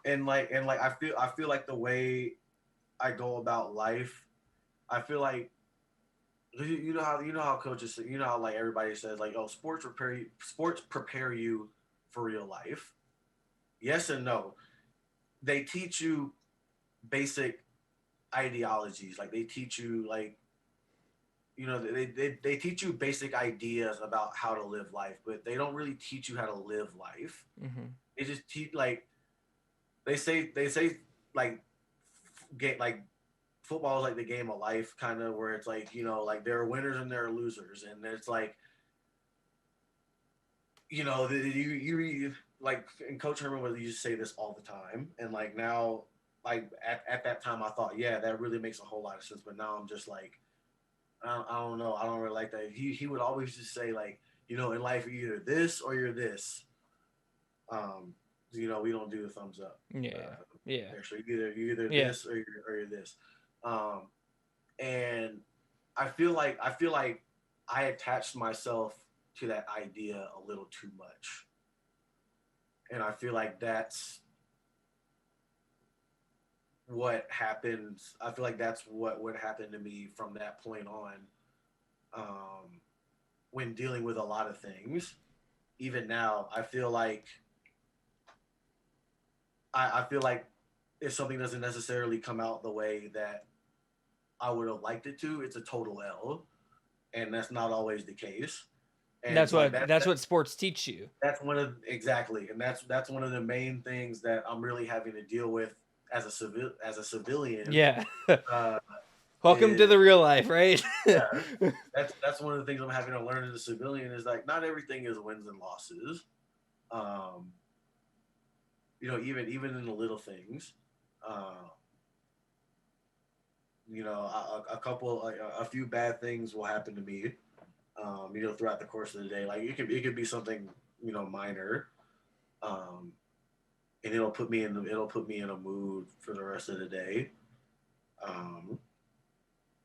and like I feel like the way I go about life, I feel like you know how coaches you know how like everybody says like oh sports prepare you for real life. Yes and no. They teach you basic ideologies. Like they teach you like they teach you basic ideas about how to live life, but they don't really teach you how to live life. Mm-hmm. They just teach like they say like get like football is like the game of life kind of where it's like like there are winners and there are losers, and it's like you like, and Coach Herman would used to say this all the time, and like now like at that time I thought yeah that really makes a whole lot of sense, but now I'm just like I don't know. I don't really like that. He would always just say like, in life you're either this or you're this. Um, we don't do the thumbs up. Yeah. Yeah. There, so you either Yeah. this or you're this. Um, and I feel like I attached myself to that idea a little too much, and I feel like that's what happens. I feel like that's what happened to me from that point on. Um, when dealing with a lot of things. Even now, I feel like if something doesn't necessarily come out the way that I would have liked it to, it's a total L, and that's not always the case. And so like That's what sports teach you. that's one of exactly, and that's one of the main things that I'm really having to deal with as a civilian. Yeah. Uh, Welcome to is the real life, right? Yeah, that's one of the things I'm having to learn as a civilian is like not everything is wins and losses. Um, even in the little things. Uh, a few bad things will happen to me. Throughout the course of the day, like it could be something minor, um, and it'll put me in a mood for the rest of the day. Um,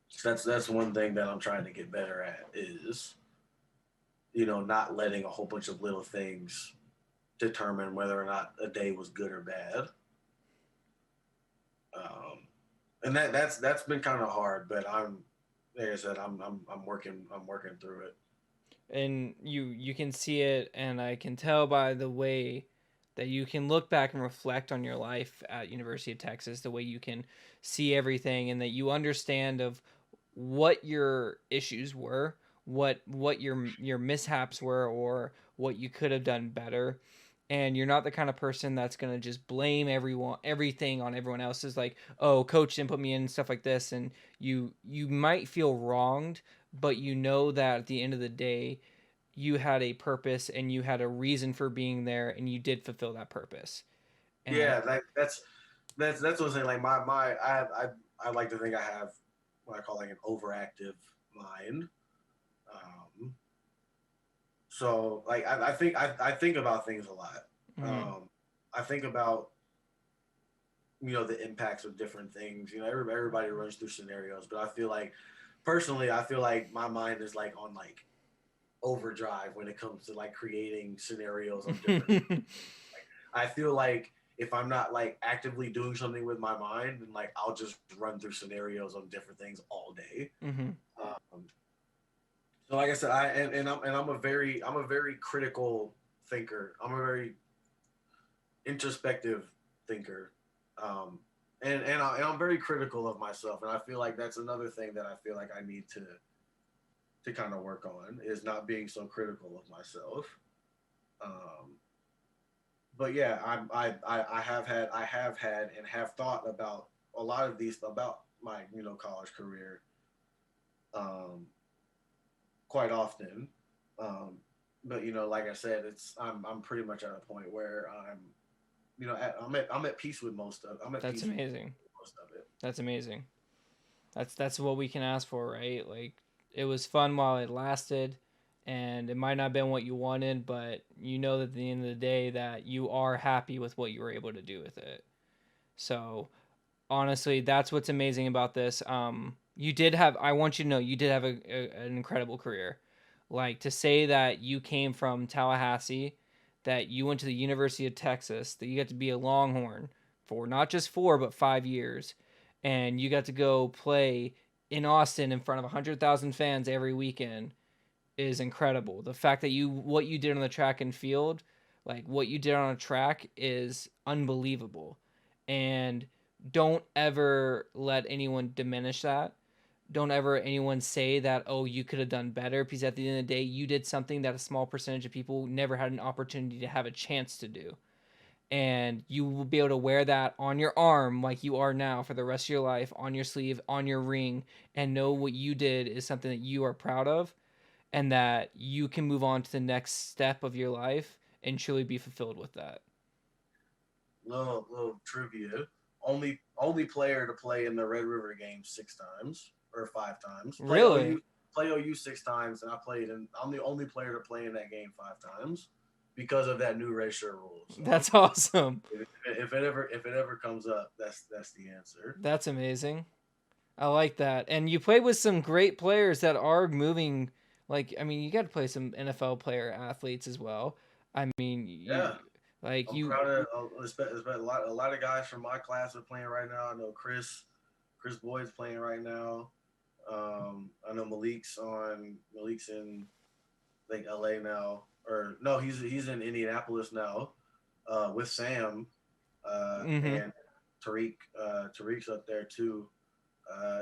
so that's one thing that I'm trying to get better at is, not letting a whole bunch of little things determine whether or not a day was good or bad. And that's been kind of hard, but like I said, I'm working through it. And you can see it, and I can tell by the way that you can look back and reflect on your life at University of Texas, the way you can see everything, and that you understand of what your issues were, what your mishaps were, or what you could have done better. And you're not the kind of person that's going to just blame everything on everyone else. Is like, oh, coach didn't put me in, stuff like this. And you might feel wronged, but you know that at the end of the day, you had a purpose and you had a reason for being there, and you did fulfill that purpose. And Yeah, that's what I'm saying. Like I like to think I have what I call like an overactive mind. Um, so like I think about things a lot. mm, Um, I think about the impacts of different things. Everybody runs through scenarios, but personally, I feel like my mind is like on like overdrive when it comes to like creating scenarios of different. I feel like if I'm not like actively doing something with my mind, then like I'll just run through scenarios of different things all day. mm-hmm. Um, so like I said, I'm a very critical thinker. I'm a very introspective thinker. Um, and I'm very critical of myself, and I feel like that's another thing that I feel like I need to kind of work on is not being so critical of myself. Um, but yeah, I have had and have thought about a lot of these about my college career um, quite often. Um, but like I said, I'm pretty much at a point where I'm at peace with most of I'm at That's peace with amazing. most of it. That's amazing. That's what we can ask for, right? Like, it was fun while it lasted, and it might not have been what you wanted, but you know that at the end of the day that you are happy with what you were able to do with it. So honestly, that's what's amazing about this. You did have. I want you to know you did have an incredible career. Like, to say that you came from Tallahassee, that you went to the University of Texas, that you got to be a Longhorn for not just 4 but 5 years, and you got to go play in Austin in front of 100,000 fans every weekend is incredible. The fact that what you did on the track and field, like what you did on a track, is unbelievable. And don't ever let anyone diminish that. Don't ever anyone say that, oh, you could have done better, because at the end of the day, you did something that a small percentage of people never had an opportunity to have a chance to do. And you will be able to wear that on your arm like you are now for the rest of your life, on your sleeve, on your ring, and know what you did is something that you are proud of, and that you can move on to the next step of your life and truly be fulfilled with that. Little trivia: only player to play in the Red River game 6 times or 5 times. Play Really? OU play OU 6 times, and I'm the only player to play in that game 5 times because of that new red shirt rule. So That's awesome. if it ever comes up, that's the answer. That's amazing. I like that. And you played with some great players that are moving. Like, I mean, you got to play some NFL player athletes as well. I mean, Yeah, like I'm you, proud of. A lot of guys from my class are playing right now. I know Chris Boyd's playing right now. I know Malik's in I think LA now, or no, he's in Indianapolis now with Sam mm-hmm. and Tariq's up there too.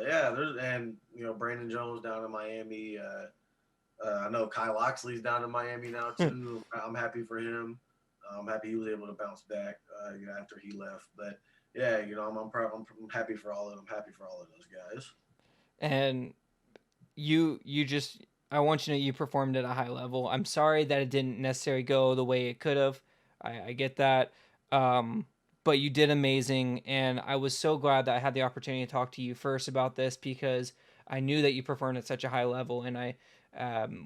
Yeah, and Brandon Jones down in Miami. I know Kyle Oxley's down in Miami now too. I'm happy for him. I'm happy he was able to bounce back after he left. But yeah, I'm proud. I'm happy for all of them. I'm happy for all of those guys. And you just, I want you to know you performed at a high level. I'm sorry that it didn't necessarily go the way it could have. I get that. Um, but you did amazing, and I was so glad that I had the opportunity to talk to you first about this, because I knew that you performed at such a high level. And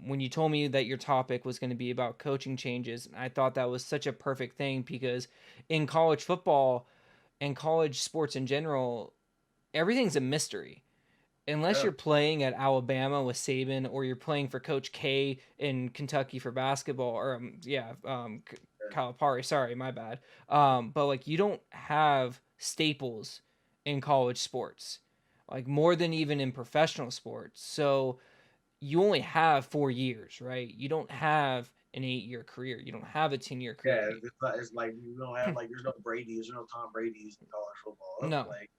when you told me that your topic was going to be about coaching changes, I thought that was such a perfect thing, because in college football and college sports in general, everything's a mystery. Unless Yeah. you're playing at Alabama with Saban, or you're playing for Coach K in Kentucky for basketball, or Calipari. Sorry, my bad. But like, you don't have staples in college sports, like more than even in professional sports. So you only have 4 years, right? You don't have an 8-year career. You don't have a 10-year career. Yeah, it's like you don't have like there's no Brady's, there's no Tom Brady's in college football. No. Like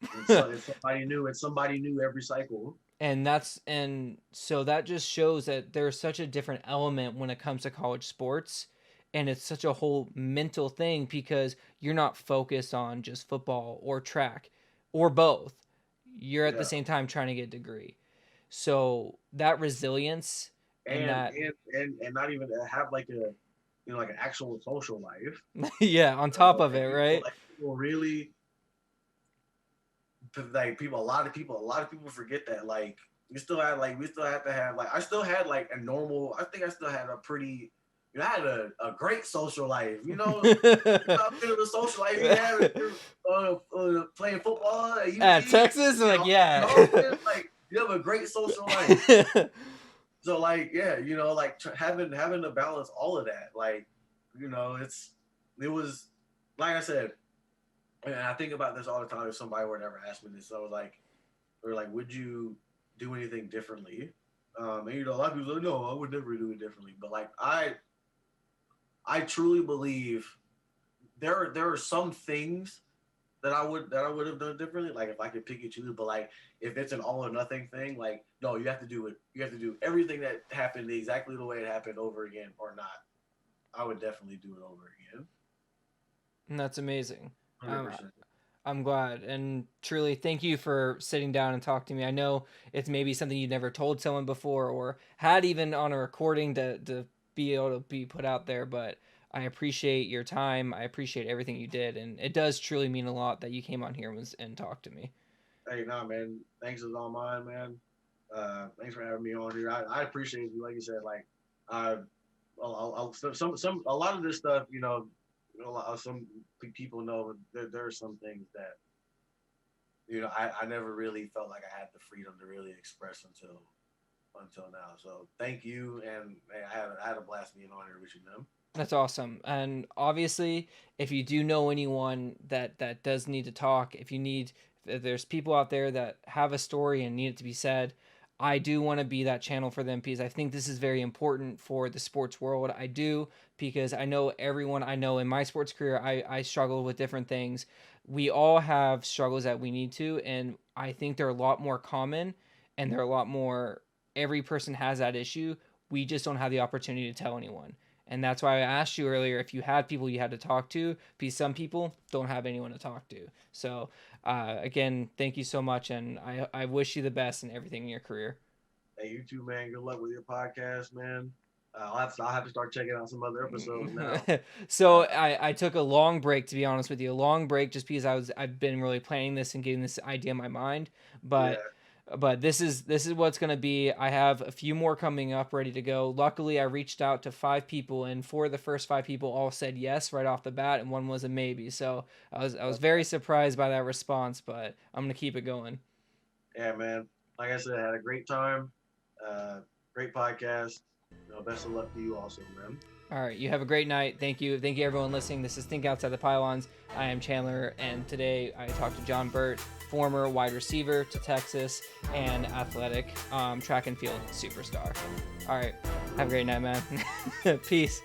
it's somebody new. It's somebody new every cycle. And so that just shows that there's such a different element when it comes to college sports, and it's such a whole mental thing because you're not focused on just football or track or both. You're at the Yeah, same time trying to get a degree. So that resilience and and that not even to have like a like an actual social life. yeah, on top of it, right? People really like people. A lot of people forget that like we still have to have like I still had like a normal. I think I still had a pretty. I had a great social life, a bit of a social life you have playing football at UT. At Texas, like yeah, like you have a great social life. So like yeah, like having to balance all of that, like it was like I said, and I think about this all the time. If somebody were to ever ask me this, I was like, would you do anything differently? And a lot of people say, no, I would never do it differently. But like I truly believe there are some things that I would have done differently. Like if I could pick and choose, but like if it's an all or nothing thing, like no, you have to do it. You have to do everything that happened exactly the way it happened over again, or not. I would definitely do it over again. and that's amazing. 100%. I'm glad, and truly thank you for sitting down and talking to me. I know it's maybe something you've never told someone before or had even on a recording to be able to be put out there, but I appreciate your time. I appreciate everything you did, and it does truly mean a lot that you came on here and talked to me. Hey, nah, man. Thanks is all mine, man. Thanks for having me on here. I appreciate you. Like you said, like some a lot of this stuff, some people know there are some things that I never really felt like I had the freedom to really express until now. So thank you, and hey, I had a blast being on here with you, man. That's awesome. And obviously, if you do know anyone that does need to talk, if there's people out there that have a story and need it to be said, I do want to be that channel for them because I think this is very important for the sports world. I do, because I know everyone I know in my sports career, I struggle with different things. We all have struggles that we need to, and I think they're a lot more common, and they're a lot more, every person has that issue. We just don't have the opportunity to tell anyone. And that's why I asked you earlier if you had people you had to talk to, because some people don't have anyone to talk to. So, again, thank you so much, and I wish you the best in everything in your career. Hey, you too, man. Good luck with your podcast, man. I'll have to start checking out some other episodes now. So I took a long break, to be honest with you, a long break just because I've been really planning this and getting this idea in my mind, Yeah. but this is what's going to be. I have a few more coming up ready to go. Luckily, I reached out to 5 people, and 4 of the first 5 people all said yes right off the bat, and one was a maybe. So I was very surprised by that response, but I'm going to keep it going. Yeah, man. Like I said, I had a great time. Great podcast. Best of luck to you also, man. All right, you have a great night. Thank you everyone listening. This is Think Outside the Pylons. I am Chandler, and today I talked to John Burt, former wide receiver to Texas and athletic track and field superstar. All right, have a great night, man. Peace.